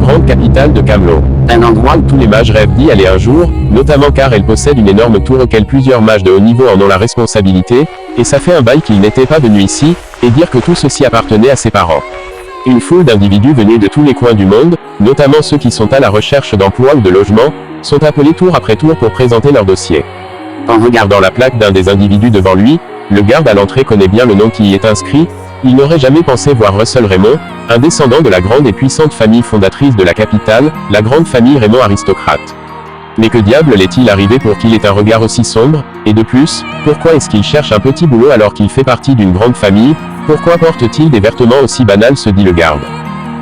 grande capitale de Camelot. Un endroit où tous les mages rêvent d'y aller un jour, notamment car elle possède une énorme tour auquel plusieurs mages de haut niveau en ont la responsabilité, et ça fait un bail qu'ils n'étaient pas venus ici, et dire que tout ceci appartenait à ses parents. Une foule d'individus venus de tous les coins du monde, notamment ceux qui sont à la recherche d'emploi ou de logement, sont appelés tour après tour pour présenter leur dossier. En regardant la plaque d'un des individus devant lui, le garde à l'entrée connaît bien le nom qui y est inscrit. Il n'aurait jamais pensé voir Russell Raymond, un descendant de la grande et puissante famille fondatrice de la capitale, la grande famille Raymond aristocrate. Mais que diable l'est-il arrivé pour qu'il ait un regard aussi sombre? Et de plus, pourquoi est-ce qu'il cherche un petit boulot alors qu'il fait partie d'une grande famille? Pourquoi porte-t-il des vêtements aussi banals, se dit le garde.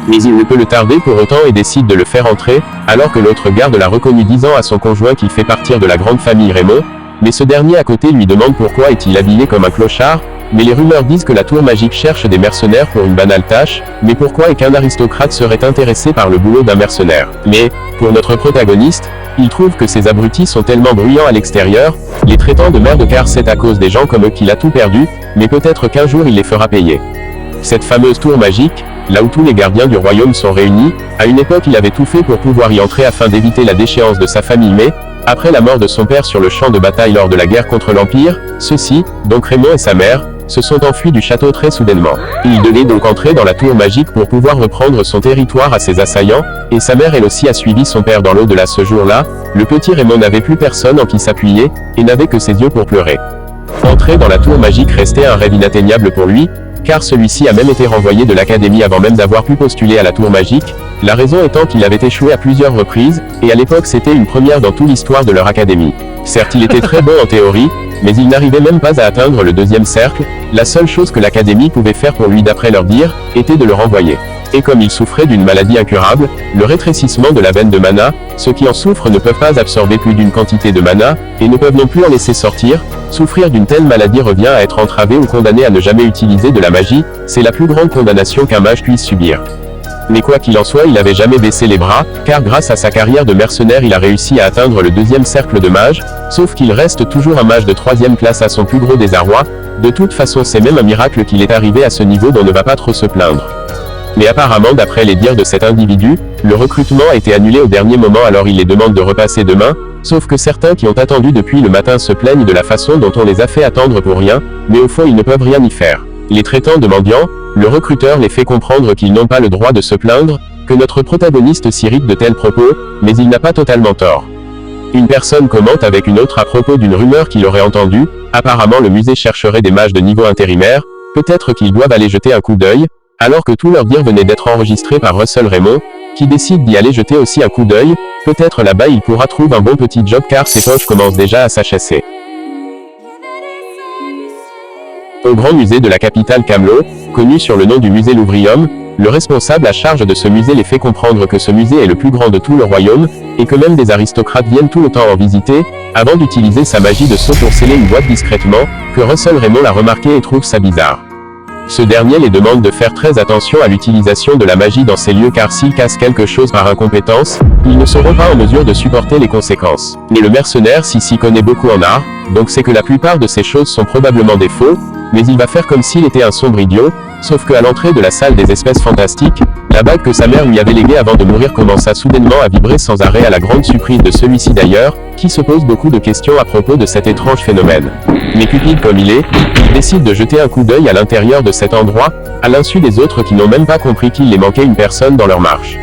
Mais il ne peut le tarder pour autant et décide de le faire entrer, alors que l'autre garde l'a reconnu disant à son conjoint qu'il fait partir de la grande famille Raymond, mais ce dernier à côté lui demande pourquoi est-il habillé comme un clochard. Mais les rumeurs disent que la tour magique cherche des mercenaires pour une banale tâche, mais pourquoi est qu'un aristocrate serait intéressé par le boulot d'un mercenaire? Mais, pour notre protagoniste, il trouve que ces abrutis sont tellement bruyants à l'extérieur, les traitant de merde car c'est à cause des gens comme eux qu'il a tout perdu, mais peut-être qu'un jour il les fera payer. Cette fameuse tour magique, là où tous les gardiens du royaume sont réunis, à une époque il avait tout fait pour pouvoir y entrer afin d'éviter la déchéance de sa famille mais, après la mort de son père sur le champ de bataille lors de la guerre contre l'Empire, ceux-ci, donc Raymond et sa mère, se sont enfuis du château très soudainement. Il devait donc entrer dans la tour magique pour pouvoir reprendre son territoire à ses assaillants, et sa mère elle aussi a suivi son père dans l'au-delà ce jour-là. Le petit Raymond n'avait plus personne en qui s'appuyer, et n'avait que ses yeux pour pleurer. Entrer dans la tour magique restait un rêve inatteignable pour lui, car celui-ci a même été renvoyé de l'académie avant même d'avoir pu postuler à la tour magique, la raison étant qu'il avait échoué à plusieurs reprises, et à l'époque c'était une première dans toute l'histoire de leur académie. Certes il était très bon en théorie, mais il n'arrivait même pas à atteindre le deuxième cercle. La seule chose que l'académie pouvait faire pour lui d'après leur dire, était de le renvoyer. Et comme il souffrait d'une maladie incurable, le rétrécissement de la veine de mana, ceux qui en souffrent ne peuvent pas absorber plus d'une quantité de mana, et ne peuvent non plus en laisser sortir. Souffrir d'une telle maladie revient à être entravé ou condamné à ne jamais utiliser de la magie, c'est la plus grande condamnation qu'un mage puisse subir. Mais quoi qu'il en soit, il n'avait jamais baissé les bras, car grâce à sa carrière de mercenaire il a réussi à atteindre le deuxième cercle de mages, sauf qu'il reste toujours un mage de 3e classe à son plus gros désarroi. De toute façon c'est même un miracle qu'il est arrivé à ce niveau dont on ne va pas trop se plaindre. Mais apparemment d'après les dires de cet individu, le recrutement a été annulé au dernier moment alors il les demande de repasser demain, sauf que certains qui ont attendu depuis le matin se plaignent de la façon dont on les a fait attendre pour rien, mais au fond ils ne peuvent rien y faire. Les traitant de mendiants, le recruteur les fait comprendre qu'ils n'ont pas le droit de se plaindre, que notre protagoniste s'irrite de tels propos, mais il n'a pas totalement tort. Une personne commente avec une autre à propos d'une rumeur qu'il aurait entendue, apparemment le musée chercherait des mages de niveau intérimaire, peut-être qu'ils doivent aller jeter un coup d'œil, alors que tout leur dire venait d'être enregistré par Russell Raymond, qui décide d'y aller jeter aussi un coup d'œil, peut-être là-bas il pourra trouver un bon petit job car ses poches commencent déjà à s'achasser. Au grand musée de la capitale Camelot, connu sur le nom du musée Louvrium, le responsable à charge de ce musée les fait comprendre que ce musée est le plus grand de tout le royaume, et que même des aristocrates viennent tout le temps en visiter, avant d'utiliser sa magie de saut pour sceller une boîte discrètement, que Russell Raymond l'a remarqué et trouve ça bizarre. Ce dernier les demande de faire très attention à l'utilisation de la magie dans ces lieux car s'ils cassent quelque chose par incompétence, ils ne seront pas en mesure de supporter les conséquences. Mais le mercenaire s'y connaît beaucoup en art, donc c'est que la plupart de ces choses sont probablement des faux, mais il va faire comme s'il était un sombre idiot, sauf qu'à l'entrée de la salle des espèces fantastiques, la bague que sa mère lui avait léguée avant de mourir commença soudainement à vibrer sans arrêt à la grande surprise de celui-ci d'ailleurs, qui se pose beaucoup de questions à propos de cet étrange phénomène. Mais cupide comme il est, il décide de jeter un coup d'œil à l'intérieur de cet endroit, à l'insu des autres qui n'ont même pas compris qu'il les manquait une personne dans leur marche.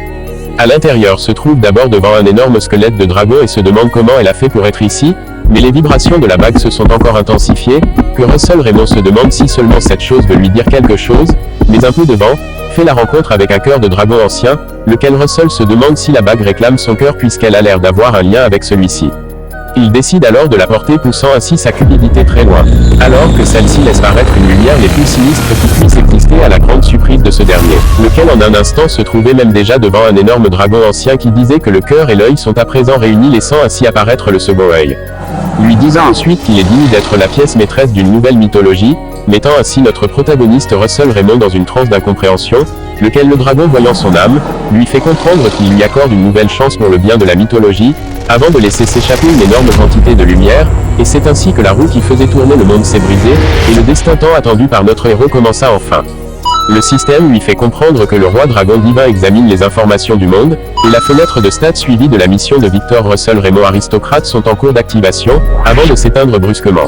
À l'intérieur se trouve d'abord devant un énorme squelette de dragon et se demande comment elle a fait pour être ici, mais les vibrations de la bague se sont encore intensifiées, que Russell Raymond se demande si seulement cette chose veut lui dire quelque chose, mais un peu devant, fait la rencontre avec un cœur de dragon ancien, lequel Russell se demande si la bague réclame son cœur puisqu'elle a l'air d'avoir un lien avec celui-ci. Il décide alors de la porter poussant ainsi sa cupidité très loin, alors que celle-ci laisse paraître une lumière les plus sinistres qui puisse exister à la grande surprise de ce dernier, lequel en un instant se trouvait même déjà devant un énorme dragon ancien qui disait que le cœur et l'œil sont à présent réunis laissant ainsi apparaître le second œil. Lui disant ensuite qu'il est digne d'être la pièce maîtresse d'une nouvelle mythologie, mettant ainsi notre protagoniste Russell Raymond dans une transe d'incompréhension, lequel le dragon voyant son âme, lui fait comprendre qu'il lui accorde une nouvelle chance pour le bien de la mythologie, avant de laisser s'échapper une énorme quantité de lumière, et c'est ainsi que la roue qui faisait tourner le monde s'est brisée, et le destin tant attendu par notre héros commença enfin. Le système lui fait comprendre que le roi dragon divin examine les informations du monde, et la fenêtre de stade suivie de la mission de Victor Russell Raymond aristocrate sont en cours d'activation, avant de s'éteindre brusquement.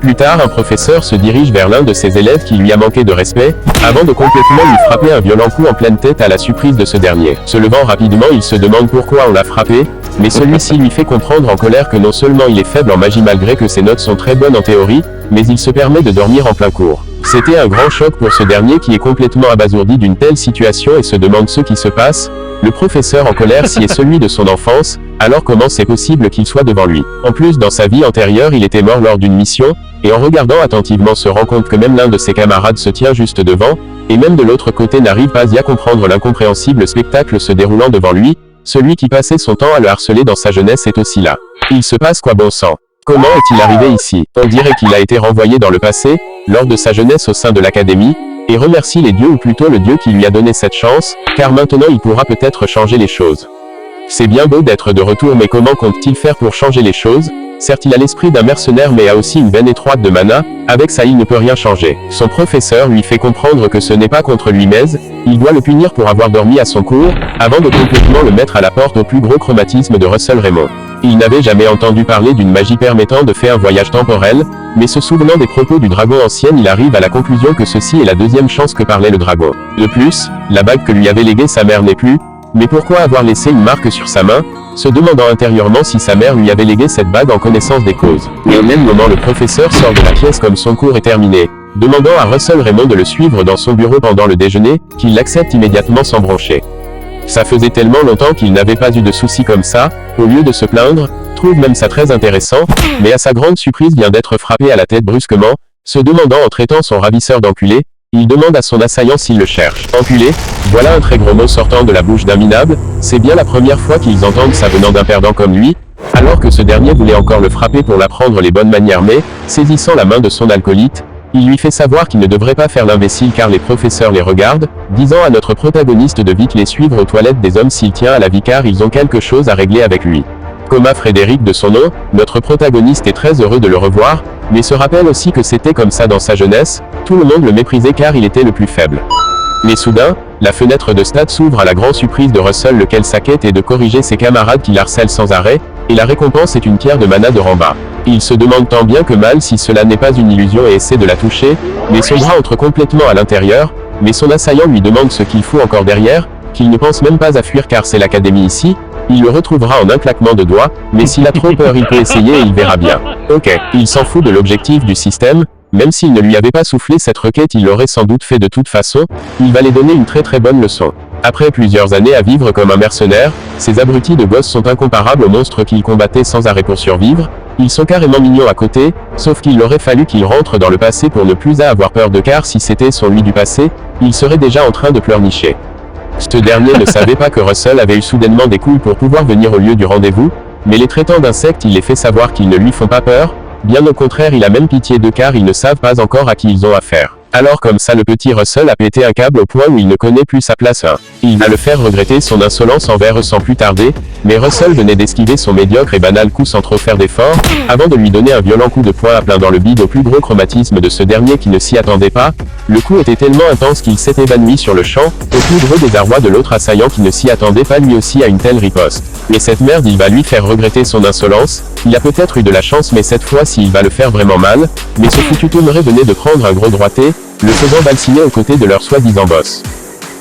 Plus tard, un professeur se dirige vers l'un de ses élèves qui lui a manqué de respect, avant de complètement lui frapper un violent coup en pleine tête à la surprise de ce dernier. Se levant rapidement, il se demande pourquoi on l'a frappé, mais celui-ci lui fait comprendre en colère que non seulement il est faible en magie malgré que ses notes sont très bonnes en théorie, mais il se permet de dormir en plein cours. C'était un grand choc pour ce dernier qui est complètement abasourdi d'une telle situation et se demande ce qui se passe. Le professeur en colère s'y est celui de son enfance, alors comment c'est possible qu'il soit devant lui? En plus, dans sa vie antérieure, il était mort lors d'une mission, et en regardant attentivement se rend compte que même l'un de ses camarades se tient juste devant, et même de l'autre côté n'arrive pas à comprendre l'incompréhensible spectacle se déroulant devant lui. Celui qui passait son temps à le harceler dans sa jeunesse est aussi là. Il se passe quoi bon sang? Comment est-il arrivé ici? On dirait qu'il a été renvoyé dans le passé, lors de sa jeunesse au sein de l'académie, et remercie les dieux ou plutôt le dieu qui lui a donné cette chance, car maintenant il pourra peut-être changer les choses. C'est bien beau d'être de retour mais comment compte-t-il faire pour changer les choses? Certes il a l'esprit d'un mercenaire mais a aussi une veine étroite de mana, avec ça il ne peut rien changer. Son professeur lui fait comprendre que ce n'est pas contre lui mais il doit le punir pour avoir dormi à son cours, avant de complètement le mettre à la porte au plus gros chromatisme de Russell Raymond. Il n'avait jamais entendu parler d'une magie permettant de faire un voyage temporel, mais se souvenant des propos du dragon ancien il arrive à la conclusion que ceci est la deuxième chance que parlait le dragon. De plus, la bague que lui avait léguée sa mère n'est plus, mais pourquoi avoir laissé une marque sur sa main, se demandant intérieurement si sa mère lui avait légué cette bague en connaissance des causes. Mais au même moment le professeur sort de la pièce comme son cours est terminé, demandant à Russell Raymond de le suivre dans son bureau pendant le déjeuner, qu'il l'accepte immédiatement sans broncher. Ça faisait tellement longtemps qu'il n'avait pas eu de soucis comme ça, au lieu de se plaindre, trouve même ça très intéressant, mais à sa grande surprise vient d'être frappé à la tête brusquement, se demandant en traitant son ravisseur d'enculé, il demande à son assaillant s'il le cherche. Enculé, voilà un très gros mot sortant de la bouche d'un minable, c'est bien la première fois qu'ils entendent ça venant d'un perdant comme lui, alors que ce dernier voulait encore le frapper pour l'apprendre les bonnes manières mais, saisissant la main de son alcoolite, il lui fait savoir qu'il ne devrait pas faire l'imbécile car les professeurs les regardent, disant à notre protagoniste de vite les suivre aux toilettes des hommes s'il tient à la vie car ils ont quelque chose à régler avec lui. Thomas Frédéric de son nom, notre protagoniste est très heureux de le revoir, mais se rappelle aussi que c'était comme ça dans sa jeunesse, tout le monde le méprisait car il était le plus faible. Mais soudain, la fenêtre de stade s'ouvre à la grande surprise de Russell lequel sa quête est de corriger ses camarades qui l'harcèlent sans arrêt, et la récompense est une pierre de mana de Ramba. Il se demande tant bien que mal si cela n'est pas une illusion et essaie de la toucher, mais son bras entre complètement à l'intérieur, mais son assaillant lui demande ce qu'il fout encore derrière, qu'il ne pense même pas à fuir car c'est l'académie ici, il le retrouvera en un claquement de doigts, mais s'il a trop peur il peut essayer et il verra bien. Ok, il s'en fout de l'objectif du système, même s'il ne lui avait pas soufflé cette requête il l'aurait sans doute fait de toute façon, il va les donner une très bonne leçon. Après plusieurs années à vivre comme un mercenaire, ces abrutis de gosses sont incomparables aux monstres qu'il combattait sans arrêt pour survivre, ils sont carrément mignons à côté, sauf qu'il aurait fallu qu'il rentre dans le passé pour ne plus avoir peur de car si c'était son lui du passé, il serait déjà en train de pleurnicher. Ce dernier ne savait pas que Russell avait eu soudainement des couilles pour pouvoir venir au lieu du rendez-vous, mais les traitant d'insectes il les fait savoir qu'ils ne lui font pas peur, bien au contraire il a même pitié d'eux car ils ne savent pas encore à qui ils ont affaire. Alors comme ça le petit Russell a pété un câble au point où il ne connaît plus sa place. Il va le faire regretter son insolence envers eux sans plus tarder, mais Russell venait d'esquiver son médiocre et banal coup sans trop faire d'effort, avant de lui donner un violent coup de poing à plein dans le bide au plus gros chromatisme de ce dernier qui ne s'y attendait pas. Le coup était tellement intense qu'il s'est évanoui sur le champ, au plus gros désarroi de l'autre assaillant qui ne s'y attendait pas lui aussi à une telle riposte. Mais cette merde il va lui faire regretter son insolence, il a peut-être eu de la chance mais cette fois-ci il va le faire vraiment mal, mais ce foutu tonneré venait de prendre un gros droité, le faisant balsiner aux côtés de leur soi-disant boss.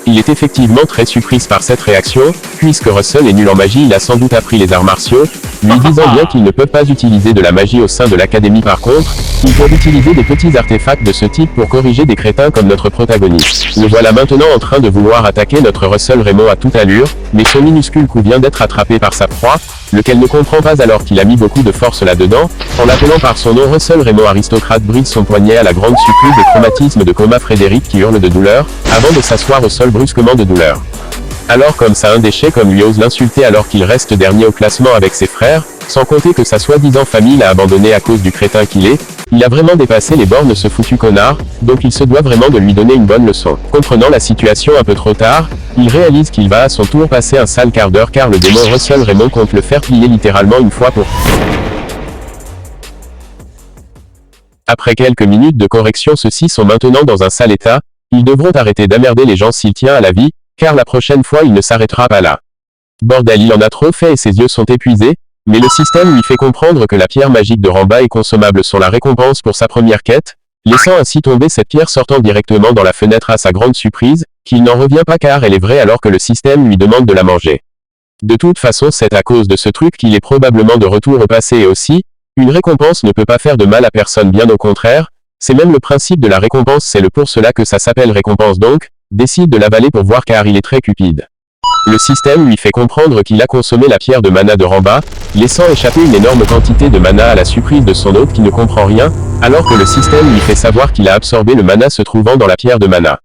Il est effectivement très surpris par cette réaction, puisque Russell est nul en magie il a sans doute appris les arts martiaux, lui disant bien qu'ils ne peuvent pas utiliser de la magie au sein de l'académie par contre, ils peuvent utiliser des petits artefacts de ce type pour corriger des crétins comme notre protagoniste. Le voilà maintenant en train de vouloir attaquer notre Russell Raymond à toute allure, mais son minuscule coup vient d'être attrapé par sa proie, lequel ne comprend pas alors qu'il a mis beaucoup de force là-dedans, en l'appelant par son nom Russell Raymond aristocrate brise son poignet à la grande surprise des chromatismes de coma Frédéric qui hurle de douleur, avant de s'asseoir au sol brusquement de douleur. Alors comme ça un déchet comme lui ose l'insulter alors qu'il reste dernier au classement avec ses frères, sans compter que sa soi-disant famille l'a abandonné à cause du crétin qu'il est, il a vraiment dépassé les bornes ce foutu connard, donc il se doit vraiment de lui donner une bonne leçon. Comprenant la situation un peu trop tard, il réalise qu'il va à son tour passer un sale quart d'heure car le démon Russell Raymond compte le faire plier littéralement une fois pour... Après quelques minutes de correction, ceux-ci sont maintenant dans un sale état, ils devront arrêter d'emmerder les gens s'il tient à la vie, car la prochaine fois il ne s'arrêtera pas là. Bordel, il en a trop fait et ses yeux sont épuisés, mais le système lui fait comprendre que la pierre magique de Ramba est consommable sur la récompense pour sa première quête, laissant ainsi tomber cette pierre sortant directement dans la fenêtre à sa grande surprise, qu'il n'en revient pas car elle est vraie alors que le système lui demande de la manger. De toute façon c'est à cause de ce truc qu'il est probablement de retour au passé et aussi, une récompense ne peut pas faire de mal à personne, bien au contraire, c'est même le principe de la récompense, c'est pour cela que ça s'appelle récompense donc, décide de l'avaler pour voir car il est très cupide. Le système lui fait comprendre qu'il a consommé la pierre de mana de Ramba, laissant échapper une énorme quantité de mana à la surprise de son hôte qui ne comprend rien, alors que le système lui fait savoir qu'il a absorbé le mana se trouvant dans la pierre de mana.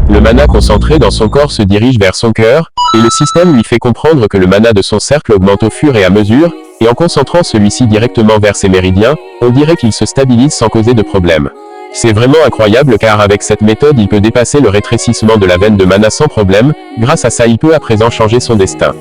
Le mana concentré dans son corps se dirige vers son cœur, et le système lui fait comprendre que le mana de son cercle augmente au fur et à mesure, et en concentrant celui-ci directement vers ses méridiens, on dirait qu'il se stabilise sans causer de problème. C'est vraiment incroyable car avec cette méthode il peut dépasser le rétrécissement de la veine de mana sans problème, grâce à ça il peut à présent changer son destin.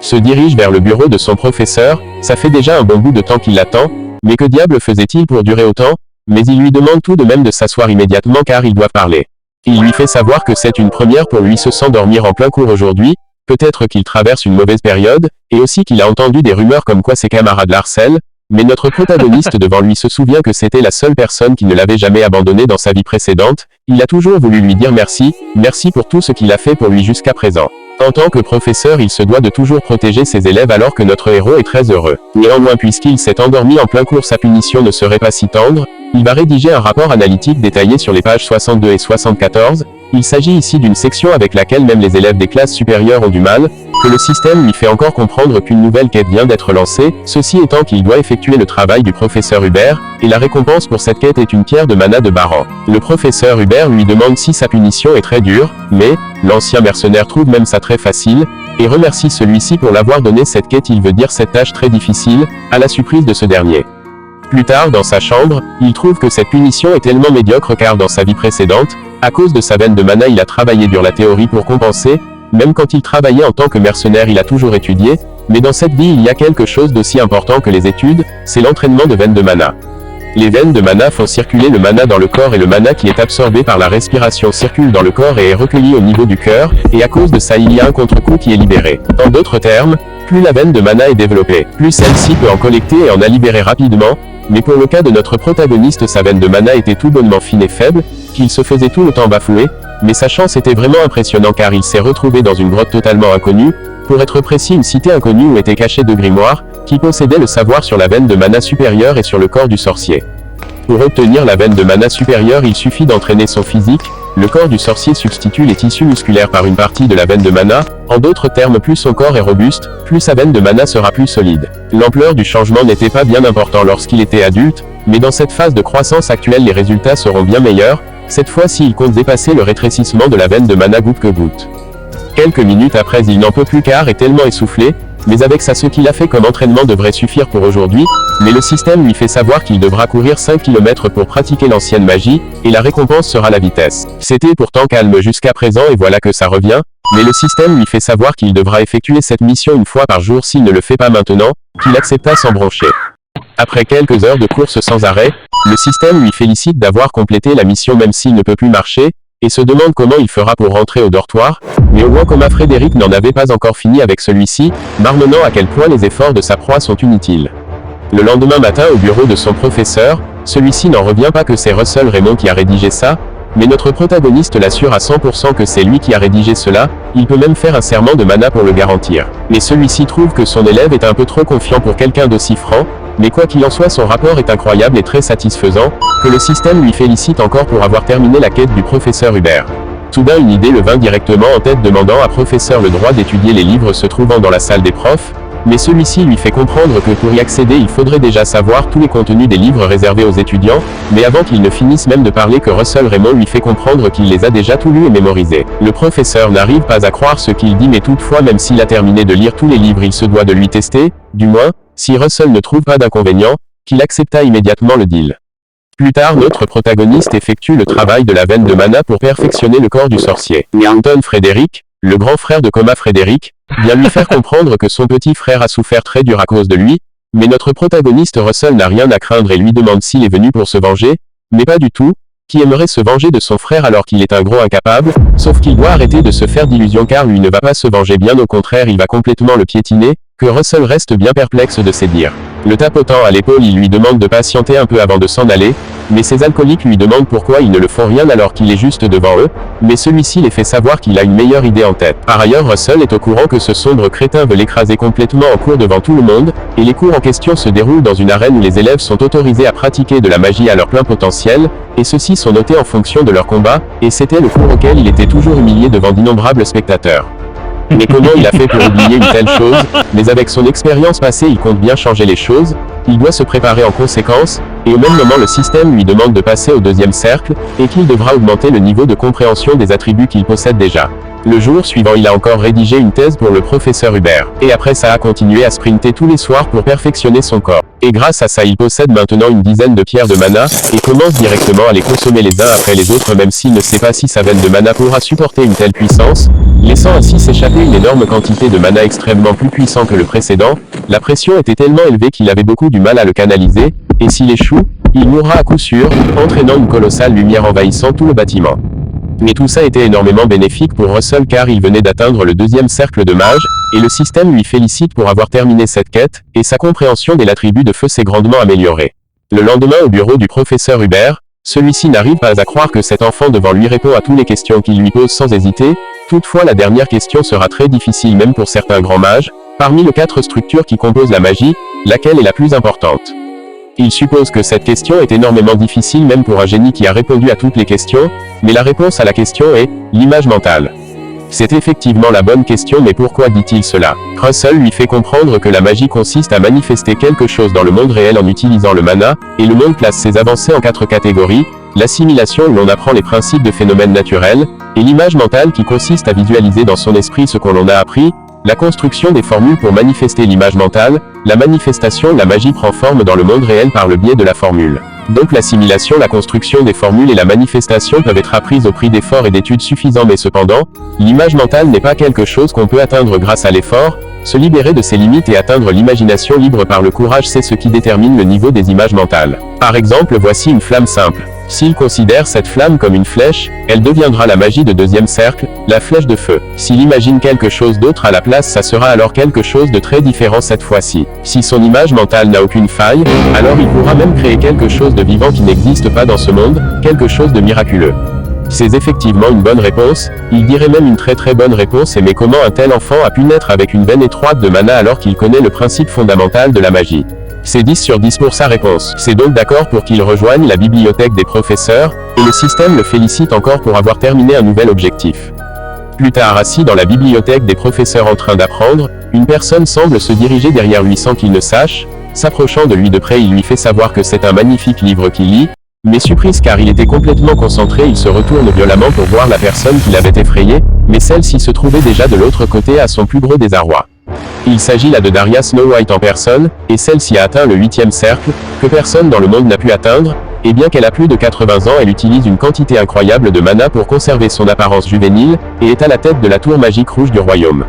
Se dirige vers le bureau de son professeur, ça fait déjà un bon bout de temps qu'il l'attend, mais que diable faisait-il pour durer autant, mais il lui demande tout de même de s'asseoir immédiatement car il doit parler. Il lui fait savoir que c'est une première pour lui se s'endormir en plein cours aujourd'hui, peut-être qu'il traverse une mauvaise période, et aussi qu'il a entendu des rumeurs comme quoi ses camarades l'harcèlent, mais notre protagoniste devant lui se souvient que c'était la seule personne qui ne l'avait jamais abandonné dans sa vie précédente, il a toujours voulu lui dire merci, merci pour tout ce qu'il a fait pour lui jusqu'à présent. En tant que professeur il se doit de toujours protéger ses élèves alors que notre héros est très heureux. Néanmoins puisqu'il s'est endormi en plein cours sa punition ne serait pas si tendre, il va rédiger un rapport analytique détaillé sur les pages 62 et 74, il s'agit ici d'une section avec laquelle même les élèves des classes supérieures ont du mal, que le système lui fait encore comprendre qu'une nouvelle quête vient d'être lancée, ceci étant qu'il doit effectuer le travail du professeur Hubert, et la récompense pour cette quête est une pierre de mana de Baran. Le professeur Hubert lui demande si sa punition est très dure, mais, l'ancien mercenaire trouve même ça très facile, et remercie celui-ci pour l'avoir donné cette quête, il veut dire cette tâche très difficile, à la surprise de ce dernier. Plus tard dans sa chambre, il trouve que cette punition est tellement médiocre car dans sa vie précédente, à cause de sa veine de mana il a travaillé dur la théorie pour compenser, même quand il travaillait en tant que mercenaire il a toujours étudié, mais dans cette vie il y a quelque chose d'aussi important que les études, c'est l'entraînement de veines de mana. Les veines de mana font circuler le mana dans le corps et le mana qui est absorbé par la respiration circule dans le corps et est recueilli au niveau du cœur, et à cause de ça il y a un contre-coup qui est libéré. En d'autres termes, plus la veine de mana est développée, plus celle-ci peut en collecter et en a libéré rapidement, mais pour le cas de notre protagoniste sa veine de mana était tout bonnement fine et faible, qu'il se faisait tout le temps bafouer, mais sa chance était vraiment impressionnante car il s'est retrouvé dans une grotte totalement inconnue, pour être précis une cité inconnue où étaient cachés deux grimoires, qui possédaient le savoir sur la veine de mana supérieure et sur le corps du sorcier. Pour obtenir la veine de mana supérieure il suffit d'entraîner son physique, le corps du sorcier substitue les tissus musculaires par une partie de la veine de mana, en d'autres termes plus son corps est robuste, plus sa veine de mana sera plus solide. L'ampleur du changement n'était pas bien important lorsqu'il était adulte, mais dans cette phase de croissance actuelle les résultats seront bien meilleurs, cette fois-ci il compte dépasser le rétrécissement de la veine de mana goutte que goutte. Quelques minutes après il n'en peut plus car est tellement essoufflé, mais avec ça ce qu'il a fait comme entraînement devrait suffire pour aujourd'hui, mais le système lui fait savoir qu'il devra courir 5 km pour pratiquer l'ancienne magie, et la récompense sera la vitesse. C'était pourtant calme jusqu'à présent et voilà que ça revient, mais le système lui fait savoir qu'il devra effectuer cette mission une fois par jour s'il ne le fait pas maintenant, qu'il accepta sans broncher. Après quelques heures de course sans arrêt, le système lui félicite d'avoir complété la mission même s'il ne peut plus marcher, et se demande comment il fera pour rentrer au dortoir, mais au moins Coma Frédéric n'en avait pas encore fini avec celui-ci, marmonnant à quel point les efforts de sa proie sont inutiles. Le lendemain matin au bureau de son professeur, celui-ci n'en revient pas que c'est Russell Raymond qui a rédigé ça, mais notre protagoniste l'assure à 100% que c'est lui qui a rédigé cela, il peut même faire un serment de mana pour le garantir. Mais celui-ci trouve que son élève est un peu trop confiant pour quelqu'un d'aussi franc, mais quoi qu'il en soit son rapport est incroyable et très satisfaisant, que le système lui félicite encore pour avoir terminé la quête du professeur Hubert. Soudain une idée le vint directement en tête demandant à professeur le droit d'étudier les livres se trouvant dans la salle des profs, mais celui-ci lui fait comprendre que pour y accéder il faudrait déjà savoir tous les contenus des livres réservés aux étudiants, mais avant qu'il ne finisse même de parler que Russell Raymond lui fait comprendre qu'il les a déjà tous lus et mémorisés. Le professeur n'arrive pas à croire ce qu'il dit mais toutefois même s'il a terminé de lire tous les livres il se doit de lui tester, du moins, si Russell ne trouve pas d'inconvénient, qu'il accepta immédiatement le deal. Plus tard notre protagoniste effectue le travail de la veine de mana pour perfectionner le corps du sorcier. Anton Frédéric, le grand frère de Coma Frédéric, vient lui faire comprendre que son petit frère a souffert très dur à cause de lui, mais notre protagoniste Russell n'a rien à craindre et lui demande s'il est venu pour se venger, Mais pas du tout, qui aimerait se venger de son frère alors qu'il est un gros incapable, sauf qu'il doit arrêter de se faire d'illusions car lui ne va pas se venger, bien au contraire il va complètement le piétiner, que Russell reste bien perplexe de ses dires. Le tapotant à l'épaule, il lui demande de patienter un peu avant de s'en aller, mais ces alcooliques lui demandent pourquoi ils ne le font rien alors qu'il est juste devant eux, mais celui-ci les fait savoir qu'il a une meilleure idée en tête. Par ailleurs, Russell est au courant que ce sombre crétin veut l'écraser complètement en cours devant tout le monde, et les cours en question se déroulent dans une arène où les élèves sont autorisés à pratiquer de la magie à leur plein potentiel, et ceux-ci sont notés en fonction de leur combat, et c'était le cours auquel il était toujours humilié devant d'innombrables spectateurs. Mais comment il a fait pour oublier une telle chose? Mais avec son expérience passée, il compte bien changer les choses, il doit se préparer en conséquence, et au même moment le système lui demande de passer au deuxième cercle, et qu'il devra augmenter le niveau de compréhension des attributs qu'il possède déjà. Le jour suivant, il a encore rédigé une thèse pour le professeur Hubert, et après ça a continué à sprinter tous les soirs pour perfectionner son corps. Et grâce à ça il possède maintenant une dizaine de pierres de mana, et commence directement à les consommer les uns après les autres même s'il ne sait pas si sa veine de mana pourra supporter une telle puissance, laissant ainsi s'échapper une énorme quantité de mana extrêmement plus puissant que le précédent. La pression était tellement élevée qu'il avait beaucoup du mal à le canaliser, et s'il échoue, il mourra à coup sûr, entraînant une colossale lumière envahissant tout le bâtiment. Mais tout ça était énormément bénéfique pour Russell car il venait d'atteindre le deuxième cercle de mage, et le système lui félicite pour avoir terminé cette quête, et sa compréhension de l'attribut de feu s'est grandement améliorée. Le lendemain au bureau du professeur Hubert, celui-ci n'arrive pas à croire que cet enfant devant lui répond à toutes les questions qu'il lui pose sans hésiter, toutefois la dernière question sera très difficile même pour certains grands mages, parmi les 4 structures qui composent la magie, laquelle est la plus importante. Il suppose que cette question est énormément difficile même pour un génie qui a répondu à toutes les questions, mais la réponse à la question est « l'image mentale ». C'est effectivement la bonne question, mais pourquoi dit-il cela? Russell lui fait comprendre que la magie consiste à manifester quelque chose dans le monde réel en utilisant le mana, et le monde classe ses avancées en 4 catégories, l'assimilation où l'on apprend les principes de phénomènes naturels, et l'image mentale qui consiste à visualiser dans son esprit ce qu'on l'on a appris, la construction des formules pour manifester l'image mentale, la manifestation, la magie prend forme dans le monde réel par le biais de la formule. Donc l'assimilation, la construction des formules et la manifestation peuvent être apprises au prix d'efforts et d'études suffisants, mais cependant, l'image mentale n'est pas quelque chose qu'on peut atteindre grâce à l'effort, se libérer de ses limites et atteindre l'imagination libre par le courage, c'est ce qui détermine le niveau des images mentales. Par exemple, voici une flamme simple. S'il considère cette flamme comme une flèche, elle deviendra la magie de deuxième cercle, la flèche de feu. S'il imagine quelque chose d'autre à la place, ça sera alors quelque chose de très différent cette fois-ci. Si son image mentale n'a aucune faille, alors il pourra même créer quelque chose de vivant qui n'existe pas dans ce monde, quelque chose de miraculeux. C'est effectivement une bonne réponse, il dirait même une très bonne réponse, mais comment un tel enfant a pu naître avec une veine étroite de mana alors qu'il connaît le principe fondamental de la magie? C'est 10 sur 10 pour sa réponse. C'est donc d'accord pour qu'il rejoigne la bibliothèque des professeurs, et le système le félicite encore pour avoir terminé un nouvel objectif. Plus tard, assis dans la bibliothèque des professeurs en train d'apprendre, une personne semble se diriger derrière lui sans qu'il ne sache. S'approchant de lui de près, il lui fait savoir que c'est un magnifique livre qu'il lit, mais surprise car il était complètement concentré, il se retourne violemment pour voir la personne qui l'avait effrayé, mais celle-ci se trouvait déjà de l'autre côté à son plus gros désarroi. Il s'agit là de Daria Snow White en personne, et celle-ci a atteint le 8e cercle, que personne dans le monde n'a pu atteindre, et bien qu'elle a plus de 80 ans, elle utilise une quantité incroyable de mana pour conserver son apparence juvénile, et est à la tête de la tour magique rouge du royaume.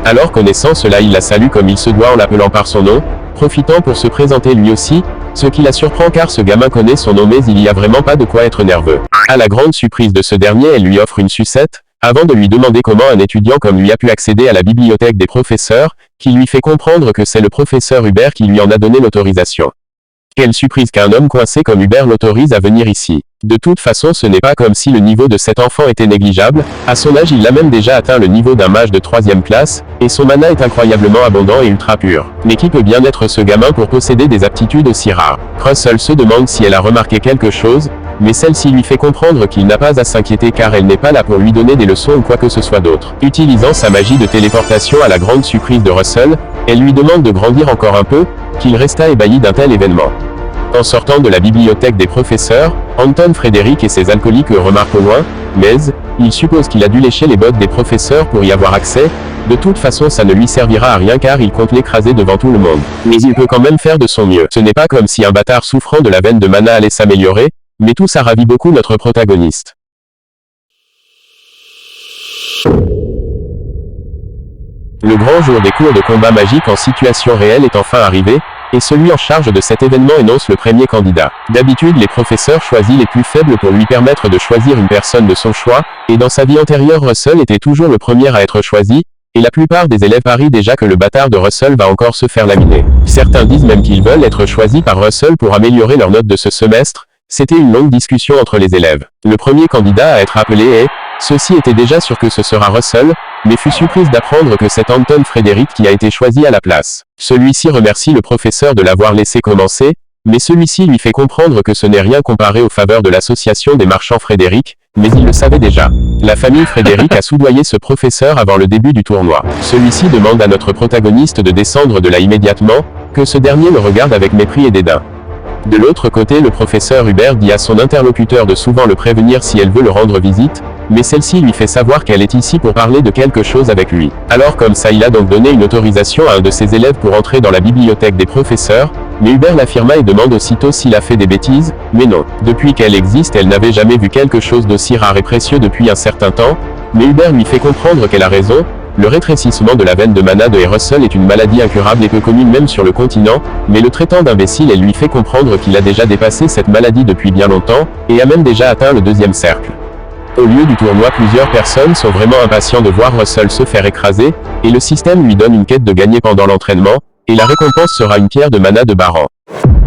Alors connaissant cela, il la salue comme il se doit en l'appelant par son nom, profitant pour se présenter lui aussi, ce qui la surprend car ce gamin connaît son nom mais il n'y a vraiment pas de quoi être nerveux. À la grande surprise de ce dernier, elle lui offre une sucette, avant de lui demander comment un étudiant comme lui a pu accéder à la bibliothèque des professeurs, qui lui fait comprendre que c'est le professeur Hubert qui lui en a donné l'autorisation. Quelle surprise qu'un homme coincé comme Hubert l'autorise à venir ici. De toute façon, ce n'est pas comme si le niveau de cet enfant était négligeable, à son âge il a même déjà atteint le niveau d'un mage de 3e classe, et son mana est incroyablement abondant et ultra pur. Mais qui peut bien être ce gamin pour posséder des aptitudes aussi rares? Russell se demande si elle a remarqué quelque chose, mais celle-ci lui fait comprendre qu'il n'a pas à s'inquiéter car elle n'est pas là pour lui donner des leçons ou quoi que ce soit d'autre. Utilisant sa magie de téléportation à la grande surprise de Russell, elle lui demande de grandir encore un peu, qu'il resta ébahi d'un tel événement. En sortant de la bibliothèque des professeurs, Anton Frédéric et ses alcooliques le remarquent au loin, mais il suppose qu'il a dû lécher les bottes des professeurs pour y avoir accès. De toute façon ça ne lui servira à rien car il compte l'écraser devant tout le monde. Mais il peut quand même faire de son mieux. Ce n'est pas comme si un bâtard souffrant de la veine de mana allait s'améliorer, mais tout ça ravit beaucoup notre protagoniste. Le grand jour des cours de combat magique en situation réelle est enfin arrivé, et celui en charge de cet événement énonce le premier candidat. D'habitude, les professeurs choisissent les plus faibles pour lui permettre de choisir une personne de son choix, et dans sa vie antérieure Russell était toujours le premier à être choisi, et la plupart des élèves parient déjà que le bâtard de Russell va encore se faire laminer. Certains disent même qu'ils veulent être choisis par Russell pour améliorer leurs notes de ce semestre. C'était une longue discussion entre les élèves. Le premier candidat à être appelé est... Ceux-ci étaient déjà sûrs que ce sera Russell, mais fut surprise d'apprendre que c'est Anton Frederick qui a été choisi à la place. Celui-ci remercie le professeur de l'avoir laissé commencer, mais celui-ci lui fait comprendre que ce n'est rien comparé aux faveurs de l'association des marchands Frédéric, mais il le savait déjà. La famille Frédéric a soudoyé ce professeur avant le début du tournoi. Celui-ci demande à notre protagoniste de descendre de là immédiatement, que ce dernier le regarde avec mépris et dédain. De l'autre côté, le professeur Hubert dit à son interlocuteur de souvent le prévenir si elle veut le rendre visite, mais celle-ci lui fait savoir qu'elle est ici pour parler de quelque chose avec lui. Alors comme ça, il a donc donné une autorisation à un de ses élèves pour entrer dans la bibliothèque des professeurs, mais Hubert l'affirma et demande aussitôt s'il a fait des bêtises, mais non. Depuis qu'elle existe, elle n'avait jamais vu quelque chose d'aussi rare et précieux depuis un certain temps, mais Hubert lui fait comprendre qu'elle a raison. Le rétrécissement de la veine de Mana de Russell est une maladie incurable et peu commune même sur le continent, mais le traitant d'imbécile, elle lui fait comprendre qu'il a déjà dépassé cette maladie depuis bien longtemps, et a même déjà atteint le deuxième cercle. Au lieu du tournoi, plusieurs personnes sont vraiment impatients de voir Russell se faire écraser, et le système lui donne une quête de gagner pendant l'entraînement, et la récompense sera une pierre de mana de Baran.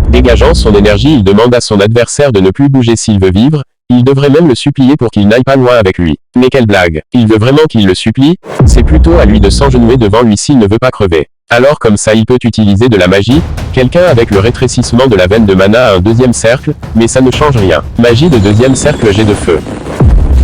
Dégageant son énergie, il demande à son adversaire de ne plus bouger s'il veut vivre. Il devrait même le supplier pour qu'il n'aille pas loin avec lui. Mais quelle blague! Il veut vraiment qu'il le supplie? C'est plutôt à lui de s'engenouiller devant lui s'il ne veut pas crever. Alors comme ça il peut utiliser de la magie, quelqu'un avec le rétrécissement de la veine de mana a un deuxième cercle, mais ça ne change rien. Magie de deuxième cercle, jet de feu.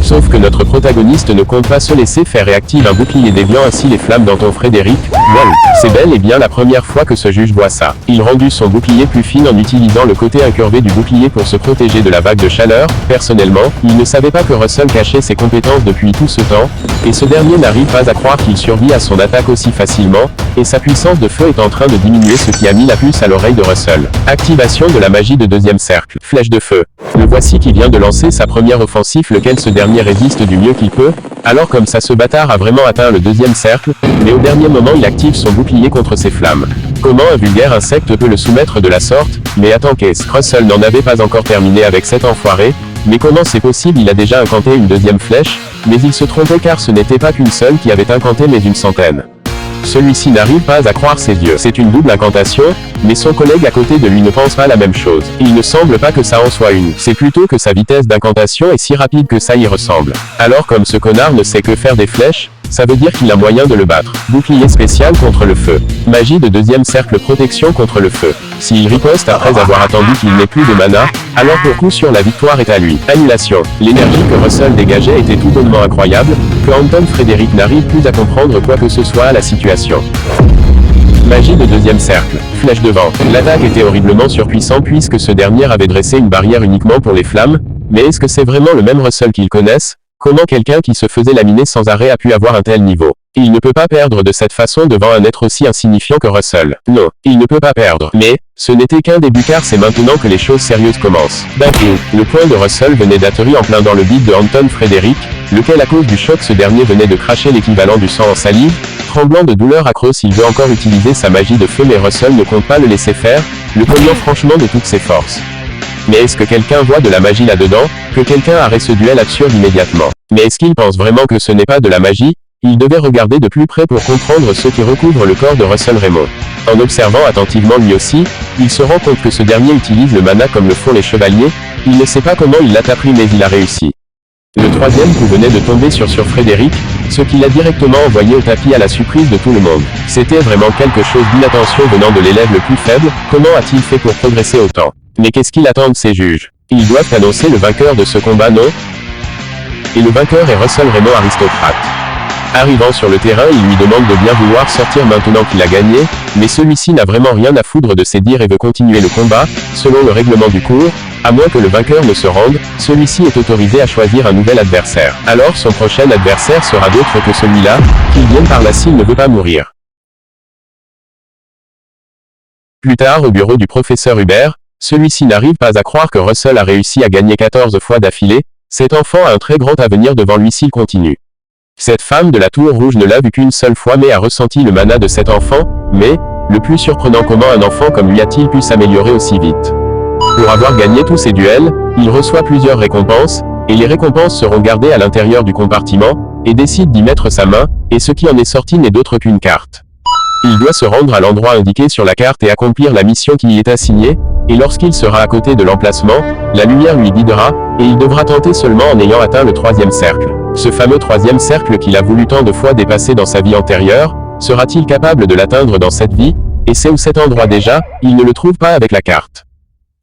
Sauf que notre protagoniste ne compte pas se laisser faire et active un bouclier déviant ainsi les flammes d'Anton Frédéric. Wow, c'est bel et bien la première fois que ce juge voit ça. Il rendit son bouclier plus fin en utilisant le côté incurvé du bouclier pour se protéger de la vague de chaleur. Personnellement, il ne savait pas que Russell cachait ses compétences depuis tout ce temps, et ce dernier n'arrive pas à croire qu'il survit à son attaque aussi facilement, et sa puissance de feu est en train de diminuer, ce qui a mis la puce à l'oreille de Russell. Activation de la magie de deuxième cercle. Flèche de feu. Le voici qui vient de lancer sa première offensive, lequel ce dernier résiste du mieux qu'il peut. Alors comme ça, ce bâtard a vraiment atteint le deuxième cercle, mais au dernier moment il active son bouclier contre ses flammes. Comment un vulgaire insecte peut le soumettre de la sorte? Mais attends, qu'est-ce? Russell n'en avait pas encore terminé avec cet enfoiré. Mais comment c'est possible? Il a déjà incanté une deuxième flèche, mais il se trompait car ce n'était pas qu'une seule qui avait incanté mais une centaine. Celui-ci n'arrive pas à croire ses yeux. C'est une double incantation, mais son collègue à côté de lui ne pense pas la même chose. Il ne semble pas que ça en soit une. C'est plutôt que sa vitesse d'incantation est si rapide que ça y ressemble. Alors comme ce connard ne sait que faire des flèches, ça veut dire qu'il a moyen de le battre. Bouclier spécial contre le feu. Magie de deuxième cercle, protection contre le feu. S'il riposte après avoir attendu qu'il n'ait plus de mana, alors pour coup sûr la victoire est à lui. Annulation. L'énergie que Russell dégageait était tout bonnement incroyable, que Anton Frédéric n'arrive plus à comprendre quoi que ce soit à la situation. Magie de deuxième cercle. Flèche de vent. L'attaque était horriblement surpuissante puisque ce dernier avait dressé une barrière uniquement pour les flammes, mais est-ce que c'est vraiment le même Russell qu'ils connaissent? Comment quelqu'un qui se faisait laminer sans arrêt a pu avoir un tel niveau? Il ne peut pas perdre de cette façon devant un être aussi insignifiant que Russell. Non, il ne peut pas perdre. Mais, ce n'était qu'un début car c'est maintenant que les choses sérieuses commencent. D'un coup, le poing de Russell venait d'atterrir en plein dans le bide de Anton Frédéric, lequel à cause du choc ce dernier venait de cracher l'équivalent du sang en salive. Tremblant de douleur atroce, il veut encore utiliser sa magie de feu mais Russell ne compte pas le laisser faire, le cognant franchement de toutes ses forces. Mais est-ce que quelqu'un voit de la magie là-dedans? Que quelqu'un arrête ce duel absurde immédiatement. Mais est-ce qu'il pense vraiment que ce n'est pas de la magie? Il devait regarder de plus près pour comprendre ce qui recouvre le corps de Russell Raymond. En observant attentivement lui aussi, il se rend compte que ce dernier utilise le mana comme le font les chevaliers. Il ne sait pas comment il l'a appris mais il a réussi. Le troisième coup venait de tomber sur Frédéric, ce qui l'a directement envoyé au tapis à la surprise de tout le monde. C'était vraiment quelque chose d'inattention venant de l'élève le plus faible. Comment a-t-il fait pour progresser autant? Mais qu'est-ce qu'il attend de ces juges? Ils doivent annoncer le vainqueur de ce combat, non? Et le vainqueur est Russell Raymond, aristocrate. Arrivant sur le terrain, il lui demande de bien vouloir sortir maintenant qu'il a gagné, mais celui-ci n'a vraiment rien à foutre de ses dires et veut continuer le combat. Selon le règlement du cours, à moins que le vainqueur ne se rende, celui-ci est autorisé à choisir un nouvel adversaire. Alors son prochain adversaire sera d'autre que celui-là, qu'il vienne par là s'il ne veut pas mourir. Plus tard au bureau du professeur Hubert, celui-ci n'arrive pas à croire que Russell a réussi à gagner 14 fois d'affilée. Cet enfant a un très grand avenir devant lui s'il continue. Cette femme de la tour rouge ne l'a vu qu'une seule fois mais a ressenti le mana de cet enfant, mais, le plus surprenant comment un enfant comme lui a-t-il pu s'améliorer aussi vite. Pour avoir gagné tous ses duels, il reçoit plusieurs récompenses, et les récompenses seront gardées à l'intérieur du compartiment, et décide d'y mettre sa main, et ce qui en est sorti n'est d'autre qu'une carte. Il doit se rendre à l'endroit indiqué sur la carte et accomplir la mission qui y est assignée, et lorsqu'il sera à côté de l'emplacement, la lumière lui guidera, et il devra tenter seulement en ayant atteint le troisième cercle. Ce fameux troisième cercle qu'il a voulu tant de fois dépasser dans sa vie antérieure, sera-t-il capable de l'atteindre dans cette vie? Et c'est où cet endroit déjà? Il ne le trouve pas avec la carte.